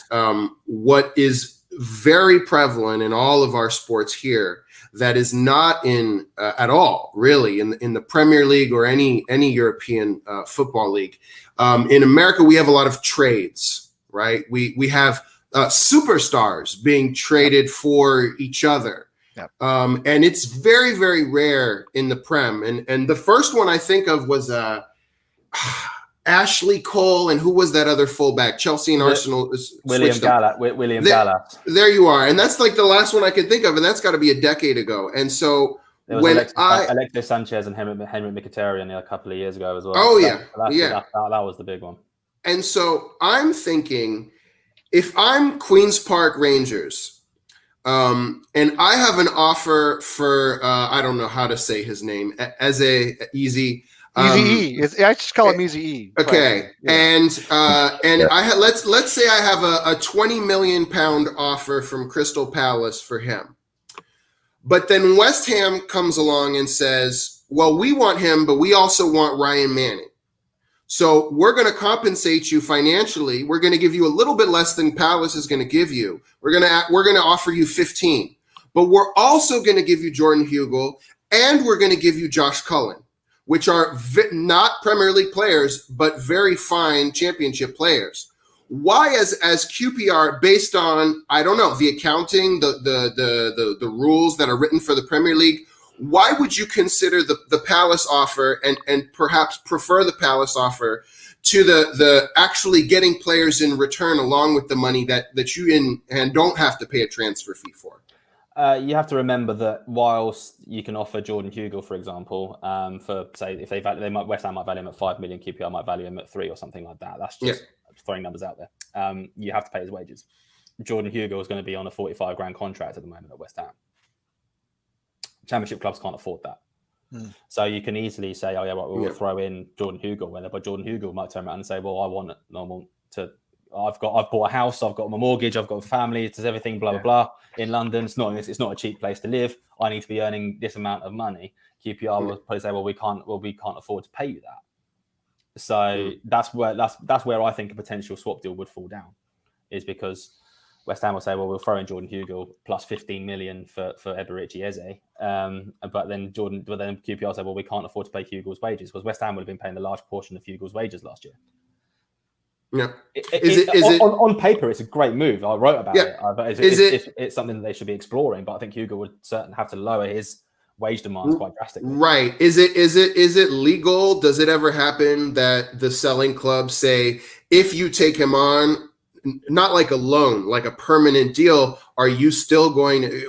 what is very prevalent in all of our sports here that is not in at all, really, in the Premier League or any European football league. In America, we have a lot of trades, right? We have superstars being traded for each other. Yep. And it's very, very rare in the Prem. And the first one I think of was Ashley Cole, and who was that other fullback? Chelsea and Arsenal. William Gallas. There you are. And that's the last one I could think of, and that's got to be a decade ago. And so when Alexis Sanchez and Henry Mkhitaryan a couple of years ago as well. Oh, that was the big one. And so I'm thinking, if I'm Queen's Park Rangers, and I have an offer for I don't know how to say his name, Easy. Easy E. I just call him Easy E. Okay, and let's say I have a £20 million offer from Crystal Palace for him, but then West Ham comes along and says, "Well, we want him, but we also want Ryan Manning." So we're going to compensate you financially. We're going to give you a little bit less than Palace is going to give you. We're going to offer you 15, but we're also going to give you Jordan Hugill, and we're going to give you Josh Cullen, which are not Premier League players, but very fine championship players. Why, as QPR, based on, I don't know, the accounting, the rules that are written for the Premier League, why would you consider the Palace offer and perhaps prefer the Palace offer to the actually getting players in return along with the money that you in and don't have to pay a transfer fee for? You have to remember that whilst you can offer Jordan Hugill, for example, for say if West Ham might value him at 5 million, QPR might value him at 3 or something like that. That's just throwing numbers out there. You have to pay his wages. Jordan Hugill is going to be on a 45 grand contract at the moment at West Ham. Championship clubs can't afford that. So you can easily say, oh yeah, well, we'll throw in Jordan Hugill in there, but Jordan Hugill might turn around and say, well, I've bought a house, I've got my mortgage, I've got a family, it's everything, blah, blah, blah, in London. It's not a cheap place to live. I need to be earning this amount of money. QPR will probably say, well, we can't afford to pay you that. So that's where I think a potential swap deal would fall down, is because West Ham will say, well, we'll throw in Jordan Hugill plus 15 million for Eberechi Eze. But then QPR will say, well, we can't afford to pay Hugill's wages, because West Ham would have been paying a large portion of Hugill's wages last year. Yeah. On paper, it's a great move. I wrote about it. But it's something that they should be exploring. But I think Hugill would certainly have to lower his wage demands quite drastically. Right. Is it legal? Does it ever happen that the selling clubs say, if you take him on, not like a loan, like a permanent deal, are you still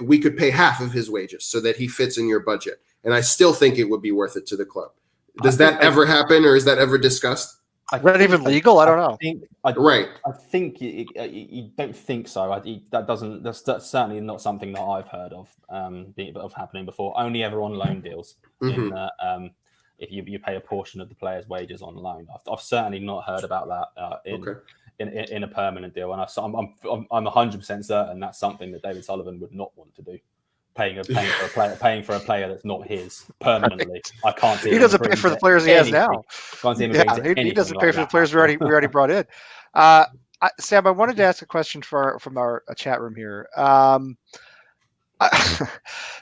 we could pay half of his wages so that he fits in your budget? And I still think it would be worth it to the club. Does that ever happen, or is that ever discussed? Is that even legal? I don't know. I think you don't think so. That's certainly not something that I've heard of happening before. Only ever on loan deals. If you pay a portion of the player's wages on loan, I've certainly not heard about that in a permanent deal. And I'm 100% certain that's something that David Sullivan would not want to do. Paying for a player that's not his permanently. I can't see. He doesn't pay for the players he has now. He doesn't pay for the players we already brought in. Sam, I wanted to ask a question from our chat room here.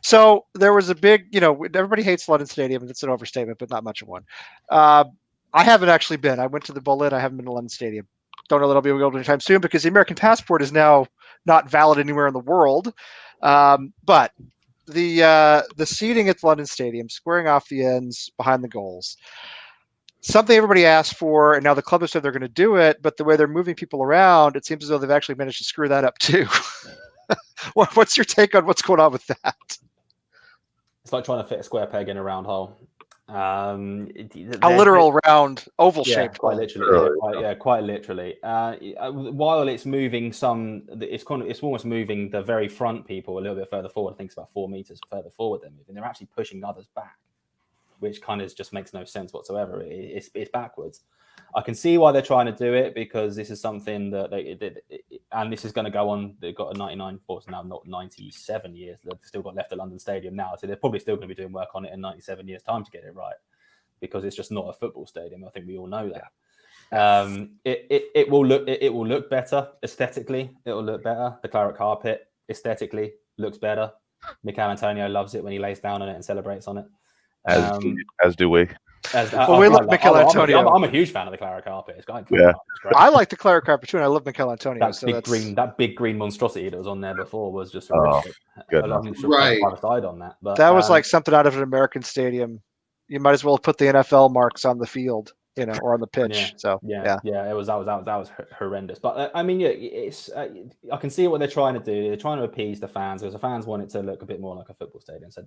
So there was a big, everybody hates London Stadium. It's an overstatement, but not much of one. I haven't actually been. I went to the Berlin. I haven't been to London Stadium. Don't know that I'll be able to anytime soon, because the American passport is now not valid anywhere in the world. But the seating at the London Stadium, squaring off the ends behind the goals, something everybody asked for, and now the club has said they're going to do it, but the way they're moving people around, it seems as though they've actually managed to screw that up too. What's your take on what's going on with that? It's like trying to fit a square peg in a round hole. A literal round oval shaped, quite literally. Quite literally. While it's moving it's almost moving the very front people a little bit further forward. I think it's about 4 meters further forward they're moving. They're actually pushing others back, which kind of just makes no sense whatsoever. It's backwards. I can see why they're trying to do it, because this is something that they did, and this is going to go on. They've got a 99, now not 97 years. They've still got left at London Stadium now, so they're probably still going to be doing work on it in 97 years' time to get it right, because it's just not a football stadium. I think we all know that. It will look better aesthetically. It will look better. The claret carpet aesthetically looks better. Mikel Antonio loves it when he lays down on it and celebrates on it. As do we. We love Mikel Antonio. I'm a huge fan of the claret carpet. It's great. I like the claret carpet too, and I love Mikel Antonio. That big green monstrosity that was on there before was just horrific. Right. On that, but that was like something out of an American stadium. You might as well put the NFL marks on the field, or on the pitch. That was horrendous. But it's I can see what they're trying to do. They're trying to appease the fans, because the fans want it to look a bit more like a football stadium. So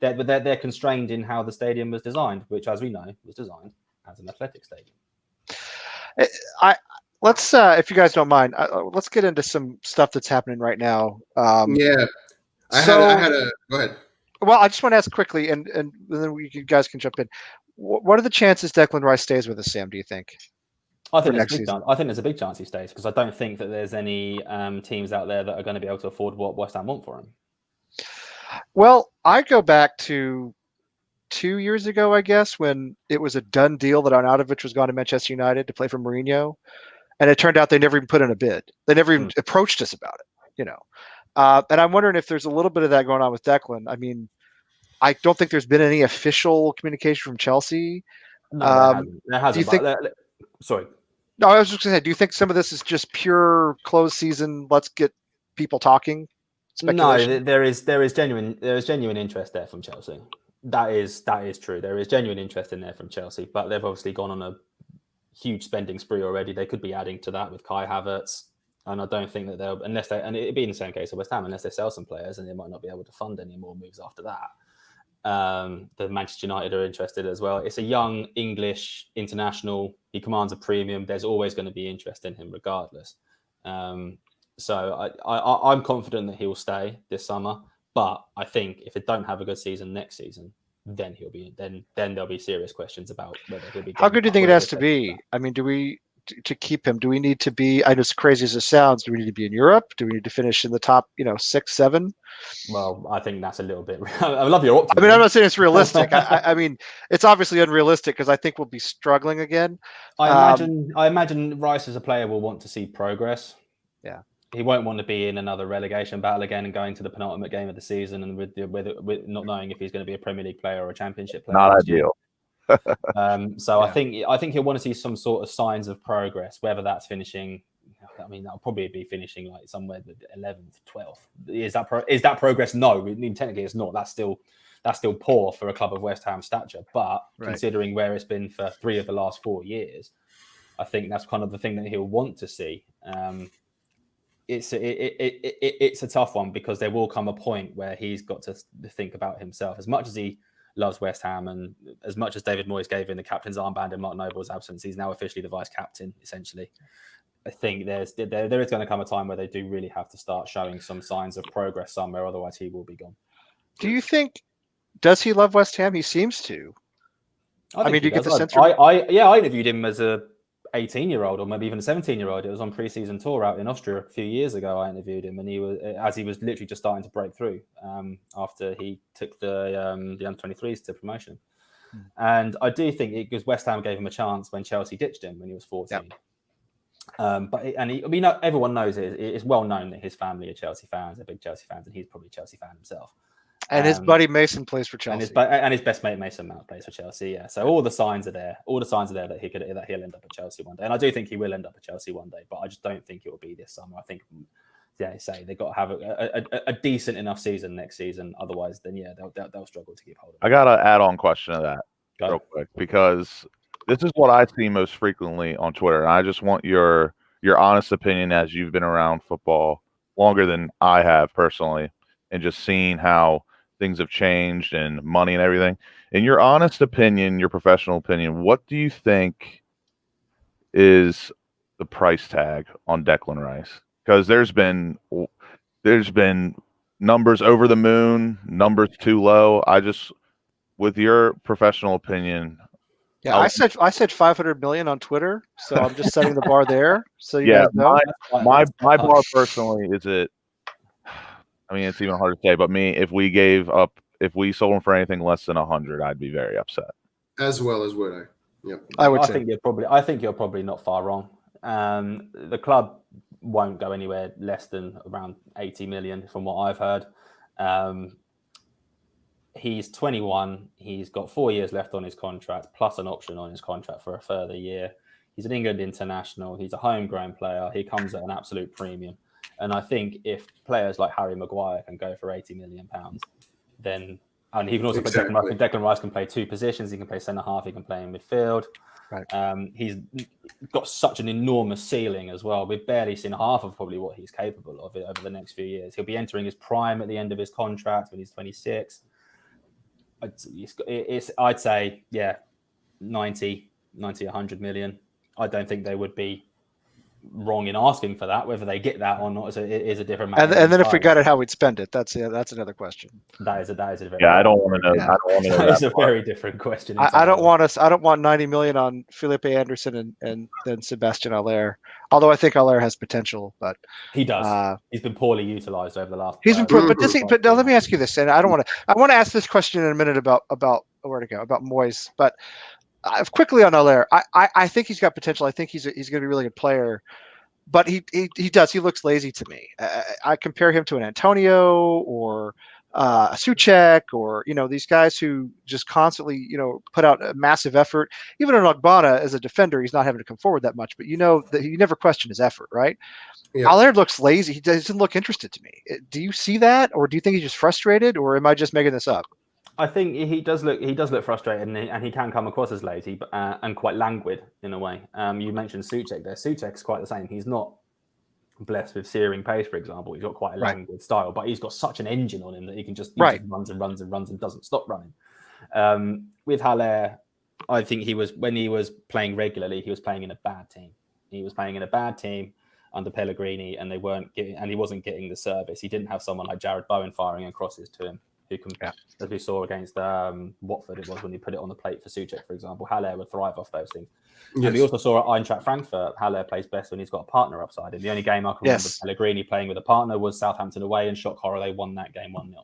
they're constrained in how the stadium was designed, which, as we know, was designed as an athletic stadium. Let's if you guys don't mind, let's get into some stuff that's happening right now. I had a go ahead. Well, I just want to ask quickly, and then you guys can jump in. What are the chances Declan Rice stays with us, Sam, do you think? I think there's a big chance he stays, because I don't think that there's any teams out there that are going to be able to afford what West Ham want for him. Well, I go back to 2 years ago, I guess, when it was a done deal that Arnautovic was going to Manchester United to play for Mourinho, and it turned out they never even put in a bid. They never even approached us about it, And I'm wondering if there's a little bit of that going on with Declan. I mean, I don't think there's been any official communication from Chelsea. No, there hasn't. Do you think? Sorry. No, I was just going to say, do you think some of this is just pure closed season? Let's get people talking. No, there is genuine interest there from Chelsea. That is true. There is genuine interest in there from Chelsea, but they've obviously gone on a huge spending spree already. They could be adding to that with Kai Havertz, and I don't think that they'll, and it'd be in the same case of West Ham, unless they sell some players, and they might not be able to fund any more moves after that. The Manchester United are interested as well. It's a young English international. He commands a premium. There's always going to be interest in him regardless. So I'm confident that he'll stay this summer. But I think if they don't have a good season next season, then there'll be serious questions about whether he'll be. How good do you think it has to be? I mean, to keep him, do we need to be, I know as crazy as it sounds, do we need to be in Europe? Do we need to finish in the top, 6, 7? Well, I think that's a little bit. I love your optimism. I mean, I'm not saying it's realistic. I mean, it's obviously unrealistic because I think we'll be struggling again. I imagine Rice as a player will want to see progress. Yeah. He won't want to be in another relegation battle again and going to the penultimate game of the season and with not knowing if he's going to be a Premier League player or a Championship player. Not ideal. So yeah. I think he'll want to see some sort of signs of progress, whether that's finishing. I mean, that'll probably be finishing like somewhere 11th, 12th. Is that progress? No, I mean, technically it's not. That's still poor for a club of West Ham stature. But considering where it's been for 3 of the last 4 years, I think that's kind of the thing that he'll want to see. It's a tough one because there will come a point where he's got to think about himself. As much as he loves West Ham and as much as David Moyes gave him the captain's armband in Mark Noble's absence, he's now officially the vice captain, essentially. I think there is going to come a time where they do really have to start showing some signs of progress somewhere, otherwise he will be gone. Do you think, does he love West Ham? He seems to. I mean, do you get the sense? I interviewed him as a 18-year-old or maybe even a 17-year-old. It was on pre-season tour out in Austria a few years ago. I interviewed him, and he was literally just starting to break through after he took the under-23s to promotion. And I do think because West Ham gave him a chance when Chelsea ditched him when he was 14. Yep. Everyone knows it's well known that his family are Chelsea fans. They're big Chelsea fans, and he's probably a Chelsea fan himself. And his buddy Mason plays for Chelsea. And his best mate Mason Mount plays for Chelsea. Yeah. So all the signs are there. All the signs are there that he'll end up at Chelsea one day. And I do think he will end up at Chelsea one day. But I just don't think it will be this summer. I think, they've got to have a decent enough season next season. Otherwise, then they'll struggle to keep hold of it. I got an add-on question to that real quick because this is what I see most frequently on Twitter. And I just want your honest opinion as you've been around football longer than I have personally, and just seeing how things have changed and money and everything. In your honest opinion, your professional opinion, what do you think is the price tag on Declan Rice? Because there's been numbers over the moon, numbers too low. With your professional opinion. Yeah, I said 500 million on Twitter, so I'm just setting the bar there. So you guys know. My bar personally is it. I mean, it's even hard to say, but if we sold him for anything less than 100, I'd be very upset. As well as would I. Yep. I think you're probably not far wrong. The club won't go anywhere less than around 80 million from what I've heard. He's 21. He's got 4 years left on his contract, plus an option on his contract for a further year. He's an England international. He's a homegrown player. He comes at an absolute premium. And I think if players like Harry Maguire can go for £80 million, then and he can also play Declan Rice can play 2 positions. He can play centre half. He can play in midfield. Right. He's got such an enormous ceiling as well. We've barely seen half of probably what he's capable of over the next few years. He'll be entering his prime at the end of his contract when he's 26. I'd say 90, 100 million. I don't think they would be wrong in asking for that. Whether they get that or not is a different matter. And then if we got it, how we'd spend it? That's another question. That is a very I don't want to know. Yeah. I don't want to know that is a very different question. I don't want 90 million on Felipe Anderson and then Sebastian Haller. Although I think Haller has potential, but he does. He's been poorly utilized over the last. He's been but now let me ask you this, and I want to ask this question in a minute about where to go about Moyes, but quickly on Haller, I think he's got potential. I think he's going to be a really good player. But he looks lazy to me. I compare him to an Antonio or a Souček or, these guys who just constantly, put out a massive effort. Even in Ogbonna as a defender, he's not having to come forward that much, but that you never question his effort, right? Yeah. Haller looks lazy. He doesn't look interested to me. Do you see that? Or do you think he's just frustrated, or am I just making this up? I think he does look frustrated, and he can come across as lazy, and quite languid in a way. You mentioned Souček there. Souček's quite the same. He's not blessed with searing pace, for example. He's got quite a languid style, but he's got such an engine on him that he just runs and doesn't stop running. With Haller, I think when he was playing regularly, he was playing in a bad team. He was playing in a bad team under Pellegrini, and he wasn't getting the service. He didn't have someone like Jared Bowen firing in crosses to him, who can, as we saw against Watford, it was when he put it on the plate for Souček, for example. Haller would thrive off those things. Yes. And we also saw at Eintracht Frankfurt, Haller plays best when he's got a partner upside him. The only game I can remember Pellegrini playing with a partner was Southampton away, and shock horror, they won that game 1-0.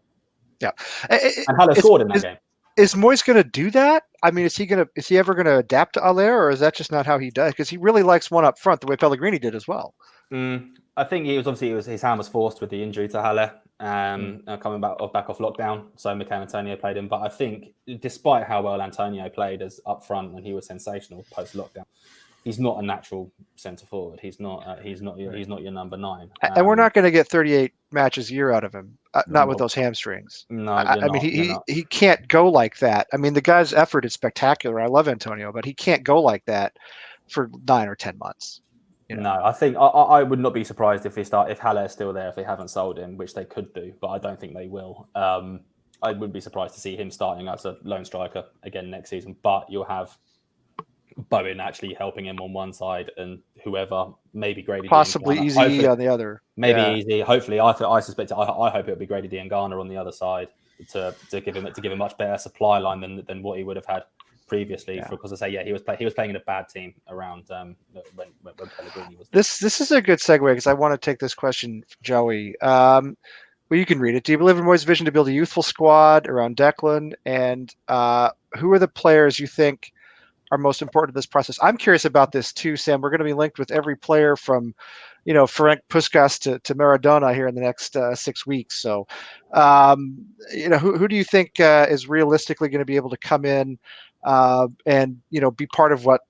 Yeah, and Haller scored in that game. Is Moyes going to do that? I mean, is he ever going to adapt to Haller, or is that just not how he does? Because he really likes one up front, the way Pellegrini did as well. I think his hand was forced with the injury to Haller, coming back off lockdown. So Mikel Antonio played him, but I think despite how well Antonio played as up front, and he was sensational post lockdown, he's not a natural centre forward. He's not your number 9. And we're not going to get 38 matches a year out of him. Not with those hamstrings. No, I mean he can't go like that. I mean, the guy's effort is spectacular. I love Antonio, but he can't go like that for 9 or 10 months. No, I think I would not be surprised if Haller's still there if they haven't sold him, which they could do, but I don't think they will. I wouldn't be surprised to see him starting as a lone striker again next season, but you'll have Bowen actually helping him on one side and whoever, maybe Grady possibly Easy on the other. Maybe Easy. Hopefully, I suspect. I hope it'll be Grady Diangana on the other side to give him a much better supply line than what he would have had previously, because I say he was playing in a bad team around when Pellegrini was there. This is a good segue because I want to take this question from Joey. Well, you can read it. Do you believe in Moyes' vision to build a youthful squad around Declan? And who are the players you think are most important to this process? I'm curious about this too, Sam. We're going to be linked with every player from, Ferenc Puskas to Maradona here in the next 6 weeks. So, who do you think is realistically going to be able to come in and be part of what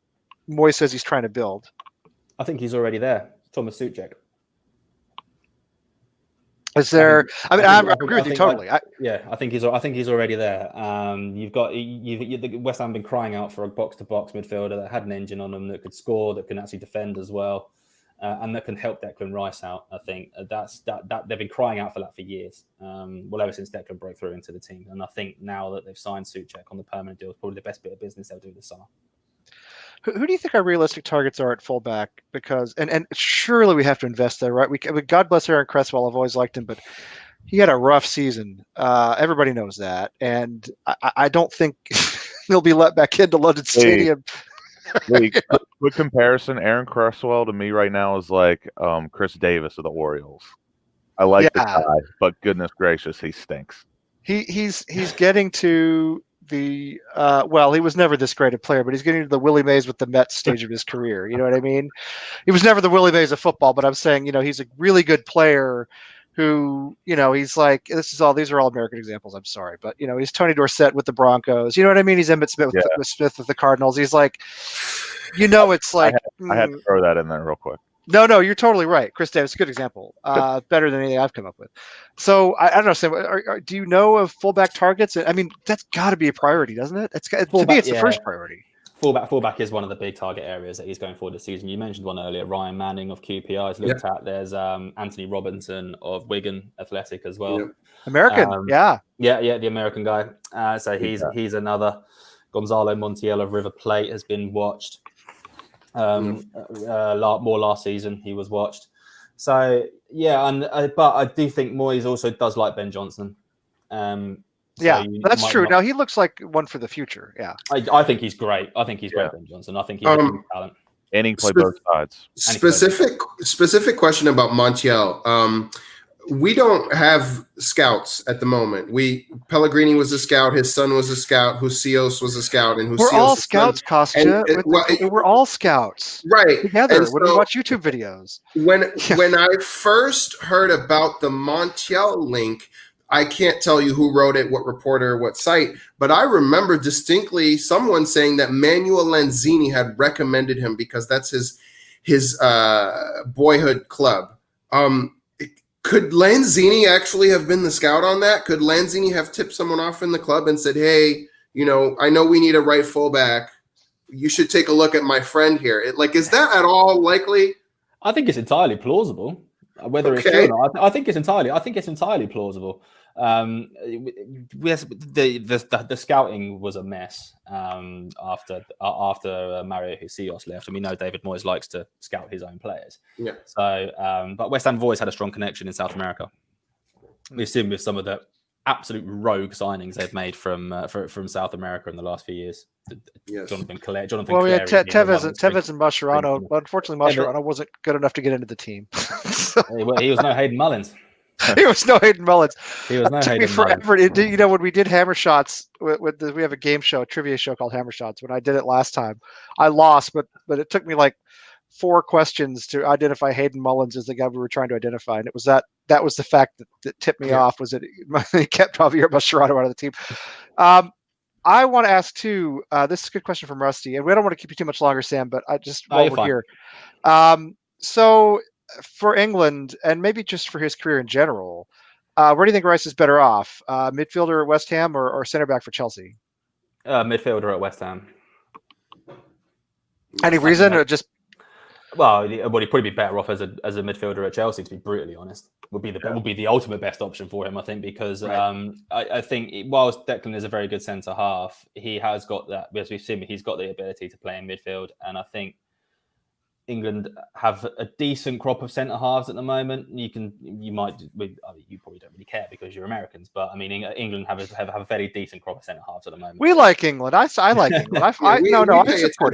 Moyes says he's trying to build? I think he's already there. Thomas Souček. Is there? I agree with you totally. I think he's already there. The West Ham been crying out for a box-to-box midfielder that had an engine on them, that could score, that can actually defend as well, and that can help Declan Rice out. I think that they've been crying out for that for years. Ever since Declan broke through into the team, and I think now that they've signed Souček on the permanent deal, is probably the best bit of business they'll do this summer. Who do you think our realistic targets are at fullback? Because and surely we have to invest there, right? We God bless Aaron Cresswell. I've always liked him, but he had a rough season. Everybody knows that, and I don't think he'll be let back into London Stadium. Quick comparison: Aaron Cresswell to me right now is like Chris Davis of the Orioles. I like the guy, but goodness gracious, he stinks. He's getting to the he was never this great a player, but he's getting to the Willie Mays with the Mets stage of his career. You know what I mean? He was never the Willie Mays of football, but I'm saying, he's a really good player who, he's like, these are all American examples. I'm sorry, but he's Tony Dorsett with the Broncos. You know what I mean? He's Emmitt Smith with Smith with the Cardinals. He's like, it's like I had to throw that in there real quick. No, you're totally right. Chris Davis, a good example. Better than anything I've come up with. So I don't know, Sam, do you know of fullback targets? I mean, that's got to be a priority, doesn't it? To me, it's the first priority. Fullback is one of the big target areas that he's going for this season. You mentioned one earlier, Ryan Manning of QPR is looked at. There's Anthony Robinson of Wigan Athletic as well. American, the American guy. So he's another. Gonzalo Montiel of River Plate has been watched. More last season, he was watched. So yeah, but I do think Moyes also does like Ben Johnson. That's true. Now he looks like one for the future. Yeah, I think he's great. I think he's great, Ben Johnson. I think he's a huge talent. And he can play both sides. Specific question about Montiel. We don't have scouts at the moment. Pellegrini was a scout. His son was a scout. Husios was a scout. And we're all scouts, Kostya. We're all scouts. Right. Together when we watch YouTube videos. When I first heard about the Montiel link, I can't tell you who wrote it, what reporter, what site, but I remember distinctly someone saying that Manuel Lanzini had recommended him because that's his boyhood club. Could Lanzini actually have been the scout on that? Could Lanzini have tipped someone off in the club and said, hey, I know we need a right fullback. You should take a look at my friend here. Is that at all likely? I think it's entirely plausible. Whether it's true or not, I think it's entirely plausible. The scouting was a mess after Mario Husios left, and we know David Moyes likes to scout his own players. Yeah. So, but West Ham have always had a strong connection in South America. We've seen with some of the absolute rogue signings they've made from South America in the last few years. Yes. Jonathan Clare. Tevez and Mascherano. But unfortunately, Mascherano wasn't good enough to get into the team. He was no Hayden Mullins. He was no Hayden Mullins. He was no Hayden Mullins. When we did Hammer Shots, we have a game show, a trivia show called Hammer Shots. When I did it last time, I lost, but it took me like 4 questions to identify Hayden Mullins as the guy we were trying to identify, and it was that was the fact that tipped me off, was that he kept Javier Mascherano out of the team. I want to ask too. This is a good question from Rusty, and we don't want to keep you too much longer, Sam. But while we're here, so for England, and maybe just for his career in general, where do you think Rice is better off? Midfielder at West Ham or center back for Chelsea? Midfielder at West Ham. Any reason, or just? Well, he'd probably be better off as a midfielder at Chelsea, to be brutally honest. Would be the ultimate best option for him, I think, because I think whilst Declan is a very good centre half, he has got that, as we've seen, he's got the ability to play in midfield, and I think England have a decent crop of centre halves at the moment. You probably don't really care because you're Americans, but I mean, England have a very decent crop of centre halves at the moment. We like England. I like England. I support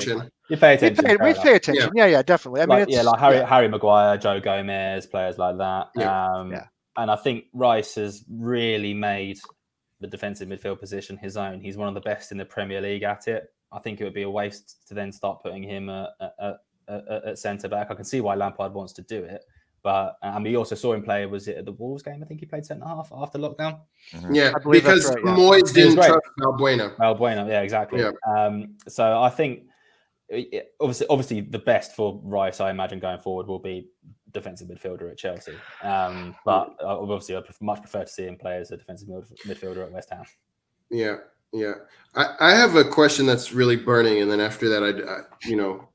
England. You pay attention. We pay attention. Yeah, definitely. I mean, Harry Maguire, Joe Gomez, players like that. And I think Rice has really made the defensive midfield position his own. He's one of the best in the Premier League at it. I think it would be a waste to then start putting him at centre back. I can see why Lampard wants to do it, but we also saw him play. Was it at the Wolves game? I think he played centre half after lockdown. Mm-hmm. Yeah, because Moyes didn't trust Valbuena. Yeah, exactly. Yeah. So I think obviously the best for Rice, I imagine, going forward will be defensive midfielder at Chelsea. But obviously I'd much prefer to see him play as a defensive midfielder at West Ham. Yeah. Yeah, I have a question that's really burning, and then after that,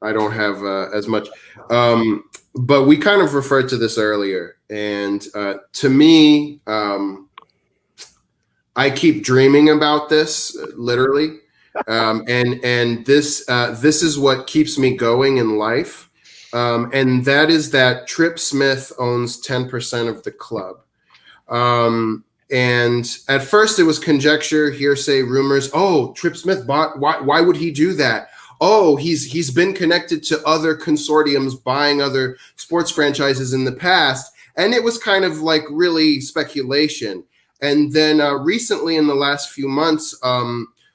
I don't have as much. But we kind of referred to this earlier, and to me, I keep dreaming about this, literally, and this is what keeps me going in life, and that is that Trip Smith owns 10% of the club. And at first it was conjecture, hearsay, rumors. Oh, Trip Smith bought. Why would he do that? Oh, he's been connected to other consortiums buying other sports franchises in the past. And it was kind of like really speculation. And then recently in the last few months,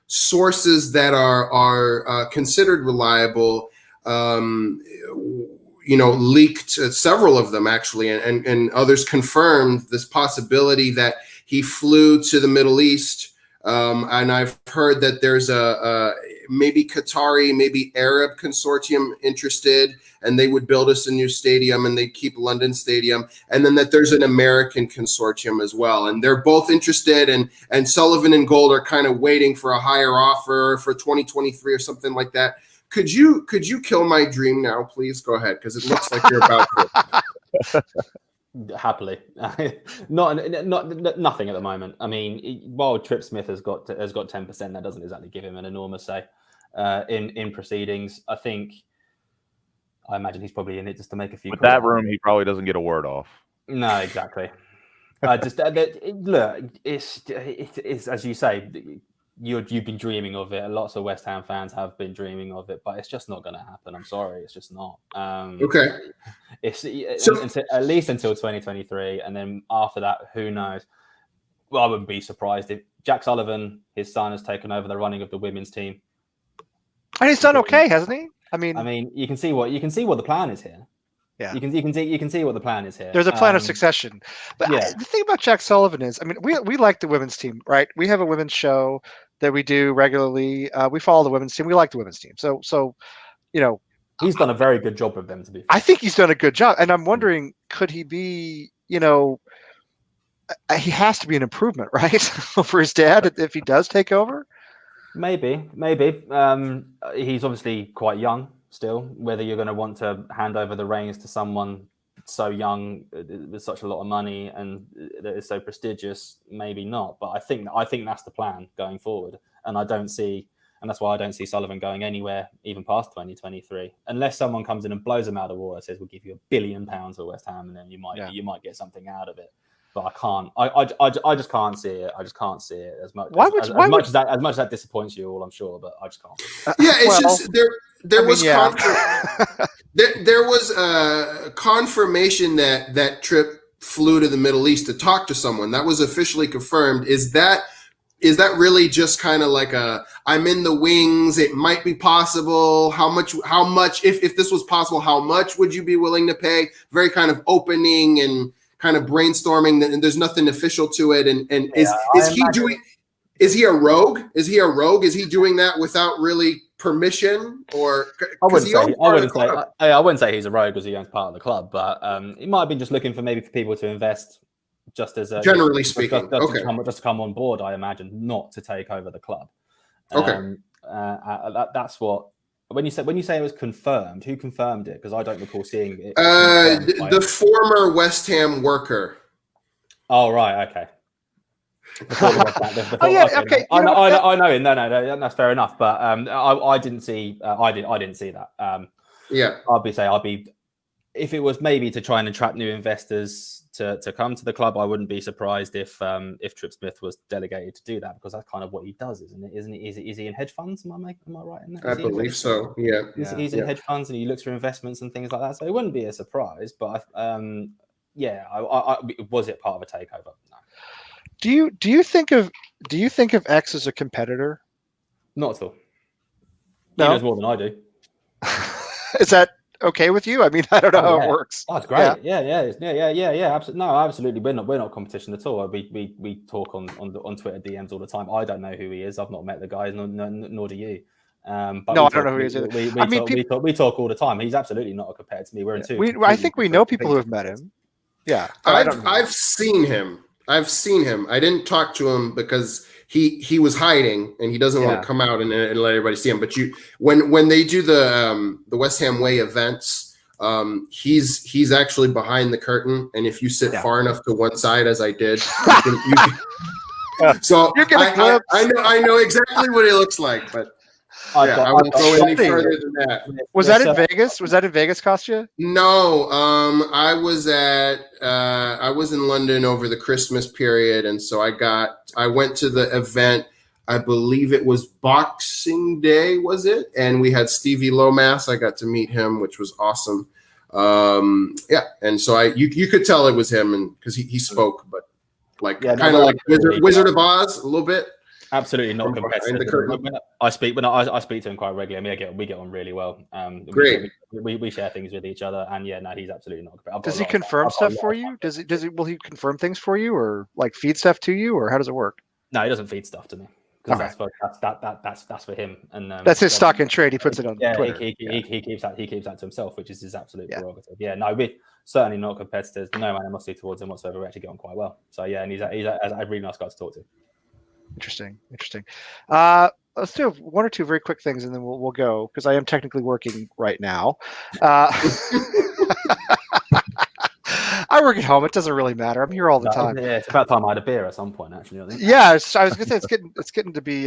sources that are considered reliable, leaked several of them actually, and others confirmed this possibility that he flew to the Middle East, and I've heard that there's a maybe Qatari, maybe Arab consortium interested, and they would build us a new stadium, and they'd keep London Stadium, and then that there's an American consortium as well, and they're both interested, and Sullivan and Gold are kind of waiting for a higher offer for 2023 or something like that. Could you kill my dream now, please? Go ahead, because it looks like you're about to. Happily, nothing at the moment. I mean, while Trip Smith has got 10%, that doesn't exactly give him an enormous say in proceedings. I think I imagine he's probably in it just to make a few. With that room, he probably doesn't get a word off. No, exactly. Look, it's as you say, you've been dreaming of it. Lots of West Ham fans have been dreaming of it, but it's just not going to happen. I'm sorry, it's just not. Okay. It's at least until 2023, and then after that, who knows? Well, I wouldn't be surprised if Jack Sullivan, his son, has taken over the running of the women's team. And he's done okay, hasn't he? I mean, you can see what the plan is here. Yeah, you can see what the plan is here. There's a plan of succession. But the thing about Jack Sullivan is, I mean, we like the women's team, right? We have a women's show that we do regularly. We follow the women's team. We like the women's team. So he's done a very good job with them. To be fair. I think he's done a good job, and I'm wondering, could he be? He has to be an improvement, right, for his dad if he does take over. Maybe. He's obviously quite young still. Whether you're going to want to hand over the reins to someone so young with such a lot of money and that is so prestigious, maybe not. But I think that's the plan going forward, and that's why I don't see Sullivan going anywhere even past 2023, unless someone comes in and blows him out of the water, says we'll give you £1 billion for West Ham, and then you might get something out of it. But I can't. I just can't see it. I just can't see it as much. As much as that disappoints you all, I'm sure, but I just can't. Yeah, it's just there was there was confirmation that Tripp flew to the Middle East to talk to someone. That was officially confirmed. Is that really just kind of like I'm in the wings? It might be possible. How much? If this was possible, how much would you be willing to pay? Very kind of opening and kind of brainstorming, and there's nothing official to it. And is he a rogue? Is he a rogue? Is he doing that without really permission? Or I wouldn't say he's a rogue because he owns part of the club, but he might have been just looking for people to invest, just as generally speaking, just to come on board. I imagine, not to take over the club. Okay, that's what. When you say it was confirmed, who confirmed it? Because I don't recall seeing it. The former West Ham worker. Oh right, okay. Okay. I know it. No, that's fair enough. But I didn't see. I didn't see that. I'll be. If it was maybe to try and attract new investors to come to the club, I wouldn't be surprised if Tripp Smith was delegated to do that, because that's kind of what he does, isn't it? Isn't he? Is he in hedge funds? Am I right in that? I believe so. Yeah. He's in hedge funds and he looks for investments and things like that. So it wouldn't be a surprise. But was it part of a takeover? No. Do you think of X as a competitor? Not at all. No? He knows more than I do. Is that okay with you? I mean, I don't know how it works. Oh, that's great. Yeah. Absolutely. No, absolutely. We're not competition at all. We talk on Twitter DMs all the time. I don't know who he is. I've not met the guy, nor do you. But I don't know who he is either. We talk all the time. He's absolutely not a competitor to me. We're in two. I think we know people who have met him. Yeah, I've seen him. I didn't talk to him because he was hiding and he doesn't want to come out and let everybody see him. But when they do the West Ham Way events, he's actually behind the curtain. And if you sit far enough to one side, as I did, you can so I know exactly what he looks like, but. I won't go any further than that. Was that in Vegas? Was that in Vegas, Kostya? No, I was in London over the Christmas period, and so I went to the event. I believe it was Boxing Day, was it? And we had Stevie Lomas. I got to meet him, which was awesome. And so you could tell it was him, and because he spoke, but kind of like Wizard of Oz a little bit. Absolutely not competitive. I speak to him quite regularly. We get on really well. Great. We share things with each other, and he's absolutely not competitive. Does he confirm stuff for you? Will he confirm things for you, or like feed stuff to you, or how does it work? No, he doesn't feed stuff to me, because that's for him, and that's his stock and trade. He puts it on Twitter. He keeps that to himself, which is his absolute prerogative. We're certainly not competitors. No animosity towards him whatsoever. We actually get on quite well. So and he's a really nice guy to talk to. Interesting. Let's do one or two very quick things, and then we'll go, because I am technically working right now. I work at home. It doesn't really matter. I'm here all the time. Yeah, it's about time I had a beer at some point, actually. I think. Yeah, I was gonna say it's getting to be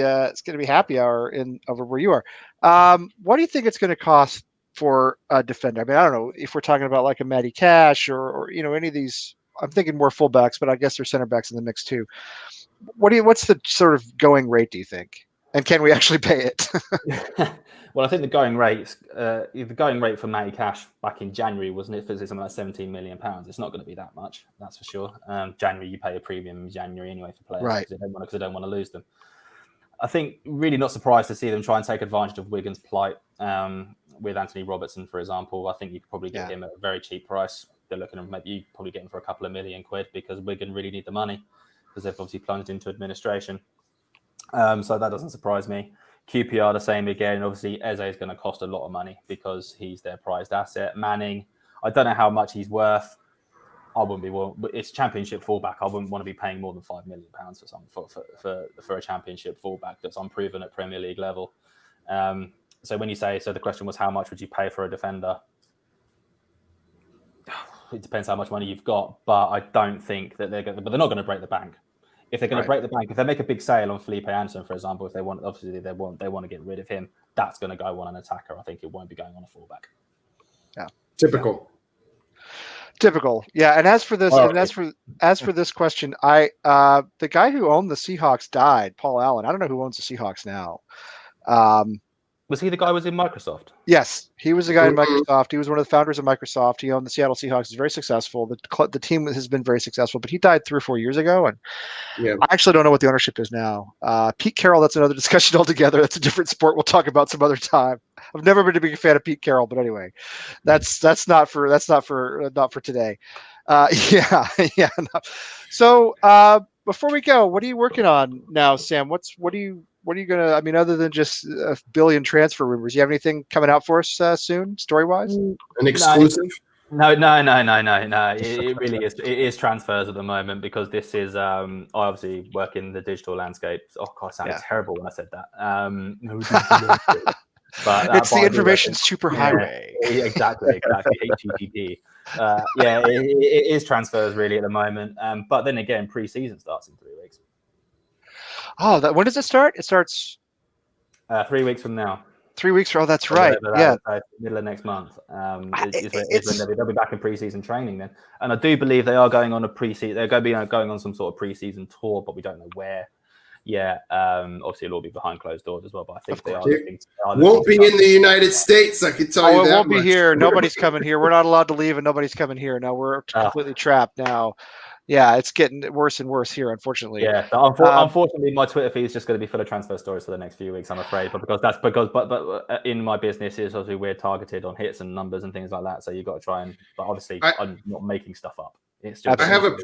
happy hour over where you are. What do you think it's going to cost for a defender? I mean, I don't know if we're talking about like a Matty Cash or any of these. I'm thinking more fullbacks, but I guess there's center backs in the mix too. What's the sort of going rate, do you think? And can we actually pay it? Well, I think the going rate for Matty Cash back in January, wasn't it? For something like £17 million. It's not going to be that much, that's for sure. January, you pay a premium in January anyway for players, right? Because they don't want to lose them. I think really not surprised to see them try and take advantage of Wigan's plight with Anthony Robertson, for example. I think you could probably get him at a very cheap price. They're looking at maybe you probably get him for a couple of £1 million because Wigan really need the money because they've obviously plunged into administration. So that doesn't surprise me. QPR the same again. Obviously, Eze is going to cost a lot of money because he's their prized asset. Manning, I don't know how much he's worth. I wouldn't be. It's Championship fullback. I wouldn't want to be paying more than £5 million for something for a Championship fullback that's unproven at Premier League level. So when you say, the question was how much would you pay for a defender? It depends how much money you've got, but I don't think that they're not going to break the bank. If they're going to break the bank, if they make a big sale on Felipe Anderson, for example, if they want to get rid of him, that's going to go on an attacker. I think it won't be going on a fullback. Yeah, typical. Yeah, and as for this, as for this question, the guy who owned the Seahawks died, Paul Allen. I don't know who owns the Seahawks now. Was he the guy who was in Microsoft? Yes, he was the guy in Microsoft. He was one of the founders of Microsoft. He owned the Seattle Seahawks. He's very successful. The team has been very successful, but he died 3 or 4 years ago, and I actually don't know what the ownership is now. Pete Carroll, that's another discussion altogether. That's a different sport. We'll talk about some other time. I've never been a big fan of Pete Carroll, but anyway, that's not for today. Yeah. No. So before we go, what are you working on now, Sam? What are you gonna? I mean, other than just a billion transfer rumors, you have anything coming out for us soon, story wise? An exclusive? No. It really is. It is transfers at the moment because this is. I obviously work in the digital landscape. Oh God, I sounded terrible when I said that. But it's the information superhighway. Exactly. HTTP. It is transfers really at the moment. But then again, pre-season starts in 3 weeks. Oh, when does it start? It starts 3 weeks from now. 3 weeks from. Oh, that's right. Yeah, middle of next month. They'll be back in pre-season training then, and I do believe they are going on a pre-season. They're going to be going on some sort of pre-season tour, but we don't know where. Yeah, obviously it'll all be behind closed doors as well. But I think they won't be in the United States. I can tell you that. It won't be here. Nobody's coming here. We're not allowed to leave, and nobody's coming here. Now we're completely trapped now. Yeah, it's getting worse and worse here, unfortunately. Yeah, unfortunately, my Twitter feed is just going to be full of transfer stories for the next few weeks, I'm afraid. But in my business, is obviously we're targeted on hits and numbers and things like that. So you've got to try and. But obviously, I'm not making stuff up. It's just. I have a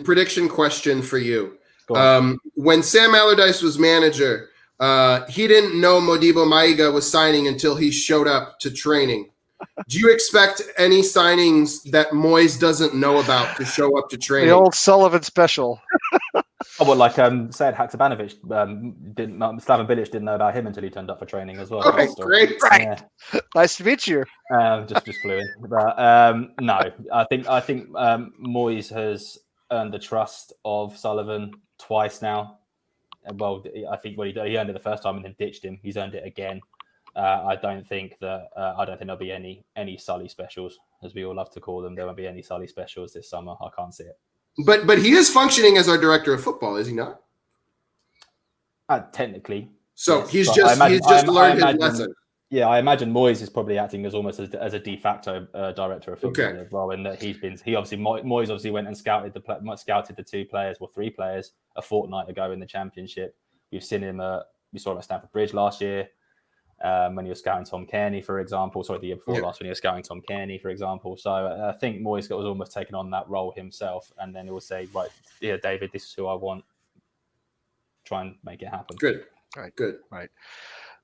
prediction question for you. When Sam Allardyce was manager, he didn't know Modibo Maiga was signing until he showed up to training. Do you expect any signings that Moyes doesn't know about to show up to training? The old Sullivan special. Like Sead Haksabanovic Slaven Bilic didn't know about him until he turned up for training as well. Okay, great. Right. Yeah. Nice to meet you. Just flew in. But no, I think Moyes has earned the trust of Sullivan twice now. Well, I think he earned it the first time and then ditched him. He's earned it again. I don't think there'll be any Sully specials, as we all love to call them. There won't be any Sully specials this summer. I can't see it. But he is functioning as our director of football, is he not? Technically. So yes, he's just learned his lesson. Yeah, I imagine Moyes is probably acting as almost as a de facto director of football as well. And that Moyes obviously went and scouted the 2 players, or 3 players, a fortnight ago in the Championship. We've seen him. We saw him at Stamford Bridge last year. When he was scouting Tom Kearney, for example. Sorry, the year before last, when he was scouting Tom Kearney, for example. So I think Moyes was almost taken on that role himself, and then he will say, right, yeah, David, this is who I want. Try and make it happen. Good. Right. Good. Right.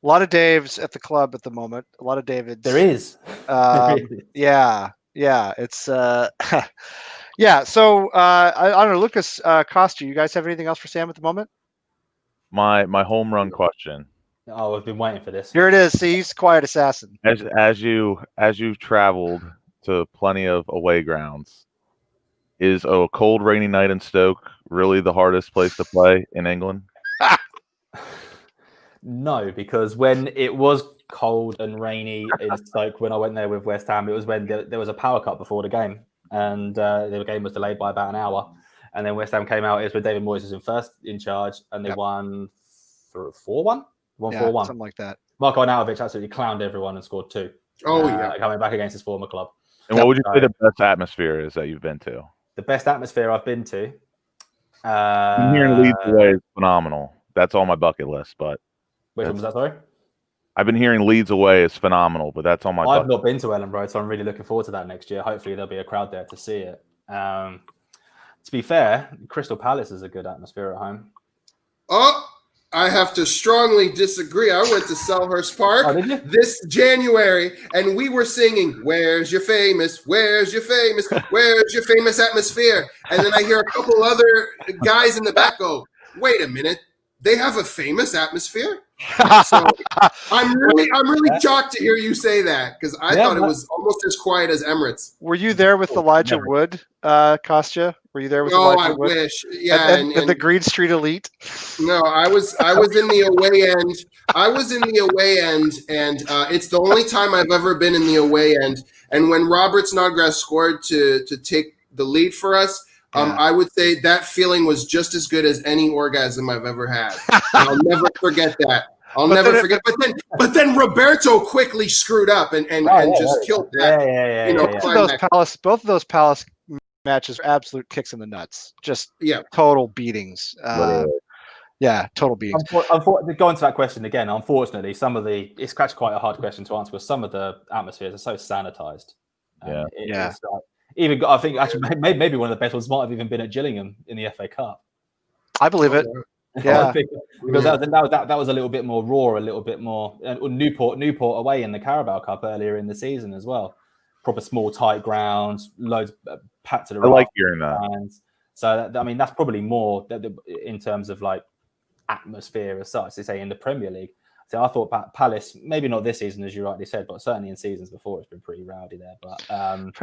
A lot of Daves at the club at the moment. A lot of Davids. There is. Yeah. It's yeah. So I don't know, Lucas Costa. You guys have anything else for Sam at the moment? My home run question. Oh, I've been waiting for this. Here it is. See, he's quiet assassin. As you've traveled to plenty of away grounds, is a cold, rainy night in Stoke really the hardest place to play in England? No, because when it was cold and rainy in Stoke when I went there with West Ham. It was when there was a power cut before the game, and the game was delayed by about an hour. And then West Ham came out. It was when David Moyes was in charge, and they won 4-1, 4-1, something like that. Marko Arnautovic absolutely clowned everyone and scored 2. Coming back against his former club. And what would you say the best atmosphere is that you've been to? The best atmosphere I've been to. I'm hearing Leeds away is phenomenal. That's on my bucket list. But which one was that? Sorry. I've been hearing Leeds away is phenomenal, but that's on my. I've not been to Ellen Road, so I'm really looking forward to that next year. Hopefully, there'll be a crowd there to see it. To be fair, Crystal Palace is a good atmosphere at home. Oh, I have to strongly disagree. I went to Selhurst Park this January, and we were singing, "Where's your famous? Where's your famous? Where's your famous atmosphere?" And then I hear a couple other guys in the back go, "Wait a minute, they have a famous atmosphere?" So I'm really shocked to hear you say that, because I thought it was almost as quiet as Emirates. Were you there with Elijah Wood, Kostya? Were you there with Elijah Wood? I wish. Yeah, and the Green Street Elite. No, I was in the away end. I was in the away end, and it's the only time I've ever been in the away end. And when Robert Snodgrass scored to take the lead for us, I would say that feeling was just as good as any orgasm I've ever had. I'll never forget that. I'll never forget. But then Roberto quickly screwed up and just killed that. Both of those Palace matches are absolute kicks in the nuts. Just total beatings. Total beatings. Going to that question again, unfortunately, it's quite a hard question to answer, because some of the atmospheres are so sanitized. I think actually maybe one of the best ones might have even been at Gillingham in the FA Cup. I believe it. Yeah, because that was a little bit more raw, a little bit more. Newport away in the Carabao Cup earlier in the season as well. Proper small, tight grounds, loads packed to the. I like hearing that. So that's probably more in terms of like atmosphere as such. They say in the Premier League. So I thought Palace, maybe not this season as you rightly said, but certainly in seasons before, it's been pretty rowdy there. But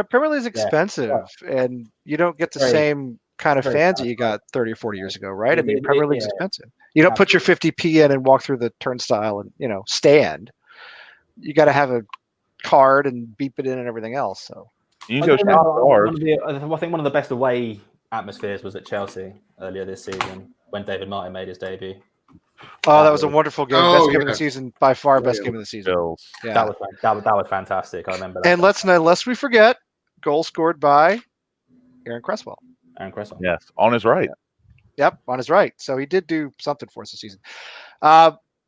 Premier League is expensive, and you don't get the same kind of fans that you got 30 or 40 years ago, right? I mean, Premier League's expensive. You don't put your 50p in and walk through the turnstile and stand. You got to have a card and beep it in and everything else. So you can go. I think one of the best away atmospheres was at Chelsea earlier this season when David Martin made his debut. Oh, that was a wonderful game. Best game of the season, by far. Best game of the season. Yeah. That was fantastic. I remember that. And lest we forget, goal scored by Aaron Cresswell. Yes, on his right. Yep, on his right. So he did do something for us this season.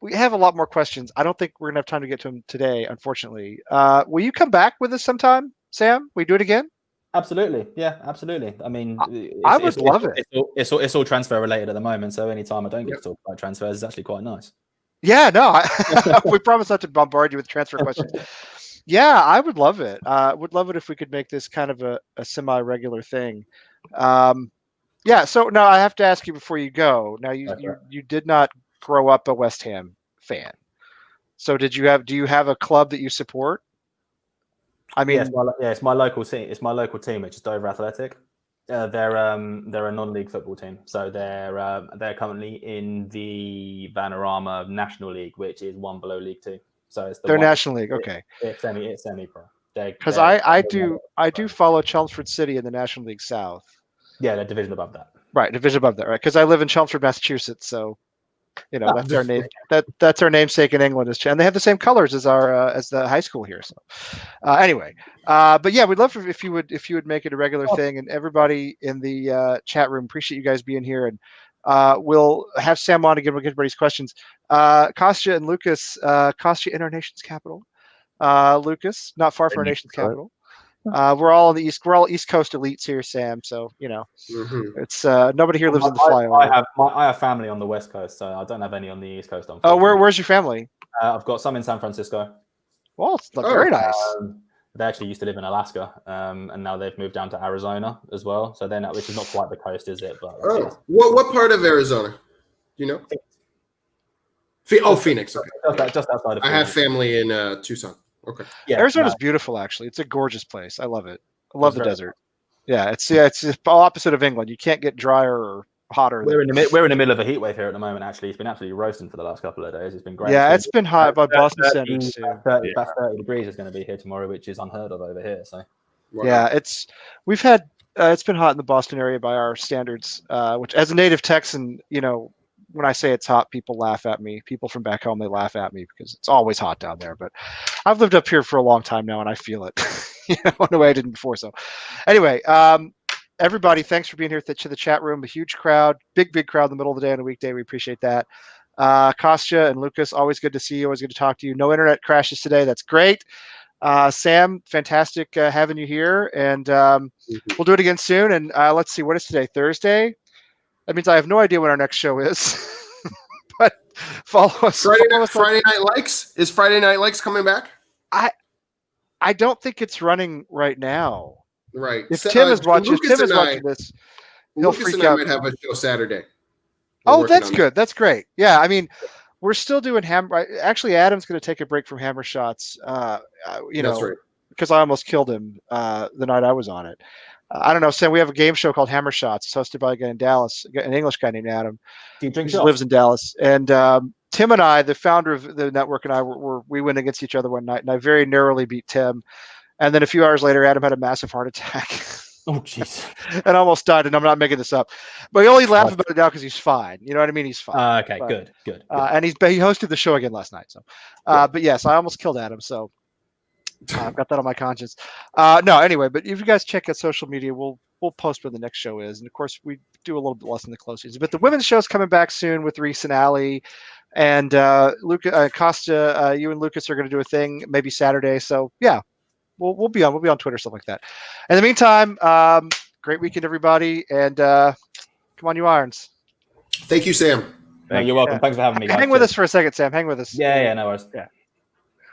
We have a lot more questions. I don't think we're gonna have time to get to them today, unfortunately. Will you come back with us sometime, Sam? We do it again? Absolutely. Yeah, absolutely. I mean, I would love it. It's all transfer related at the moment, so anytime I don't get to talk about transfers is actually quite nice. Yeah, no, we promise not to bombard you with transfer questions. Yeah, I would love it. Would love it if we could make this kind of a semi-regular thing. So now I have to ask you before you go. Now you did not grow up a West Ham fan. So do you have a club that you support? I mean, it's my local team. It's my local team, which is Dover Athletic. They're a non-league football team, so they're currently in the Vanarama National League, which is one below League Two. So it's their National League. Okay, it's semi-pro. Because I do follow Chelmsford City in the National League South. Yeah, they're division above that. Right, division above that. Right, because I live in Chelmsford, Massachusetts, so that's our name. That's our namesake in England, and they have the same colors as our as the high school here. So anyway, but yeah, we'd love if you would make it a regular thing, and everybody in the chat room, appreciate you guys being here, and we'll have Sam on again. We'll get everybody's questions. Kostya and Lucas, Kostya in our nation's capital. Lucas, not far from our nation's capital. We're all East Coast elites here, Sam. So it's nobody here lives in the flyover. I have family on the West Coast, so I don't have any on the East Coast. Oh, where's your family? I've got some in San Francisco. Well, it's very nice. They actually used to live in Alaska, and now they've moved down to Arizona as well. So which is not quite the coast, is it? But what part of Arizona? Do you know? Phoenix. Okay. Just outside of Phoenix. I have family in Tucson. Okay. Yeah, Arizona's beautiful, actually. It's a gorgeous place. I love it. I love the desert. Yeah, it's the opposite of England. You can't get drier or hotter. We're in the middle of a heat wave here at the moment. Actually, it's been absolutely roasting for the last couple of days. It's been great. Yeah, it's been hot by Boston standards too. About 30 degrees is going to be here tomorrow, which is unheard of over here. So yeah, it's been hot in the Boston area by our standards. Which, as a native Texan, when I say it's hot, people laugh at me. People from back home, they laugh at me because it's always hot down there. But I've lived up here for a long time now, and I feel it in a way I didn't before. So anyway, everybody, thanks for being here to the chat room. A huge crowd, big crowd in the middle of the day on a weekday. We appreciate that. Kostya and Lucas, always good to see you. Always good to talk to you. No internet crashes today. That's great. Sam, fantastic having you here. And we'll do it again soon. And let's see, what is today? Thursday? That means I have no idea when our next show is. But follow us. Friday Night Likes? Is Friday Night Likes coming back? I don't think it's running right now. Right. If Tim is watching this, he'll freak out. Might have a show Saturday. Oh, that's good. That's great. Yeah, I mean, we're still doing Actually, Adam's going to take a break from Hammer Shots. That's right. Because I almost killed him the night I was on it. I don't know, Sam. We have a game show called Hammer Shots. It's hosted by a guy in Dallas, an English guy named Adam. Do you drink shots? Lives in Dallas. And Tim and I, the founder of the network, and I we went against each other one night, and I very narrowly beat Tim. And then a few hours later, Adam had a massive heart attack. Oh, jeez. And almost died, and I'm not making this up. But he only laughs about it now because he's fine. You know what I mean? He's fine. Okay, but, good. And he hosted the show again last night. So, but yes, I almost killed Adam. So I've got that on my conscience. No, anyway, but if you guys check out social media, we'll post when the next show is. And of course, we do a little bit less in the close season. But the women's show is coming back soon with Reese and Allie. And Kostya, you and Lucas are going to do a thing maybe Saturday. So yeah, we'll be on Twitter, stuff like that. In the meantime, great weekend, everybody, and come on, you Irons. Thank you, Sam. You're welcome. Thanks for having me, guys. Hang with us for a second, Sam. Hang with us. Yeah, no worries. Yeah.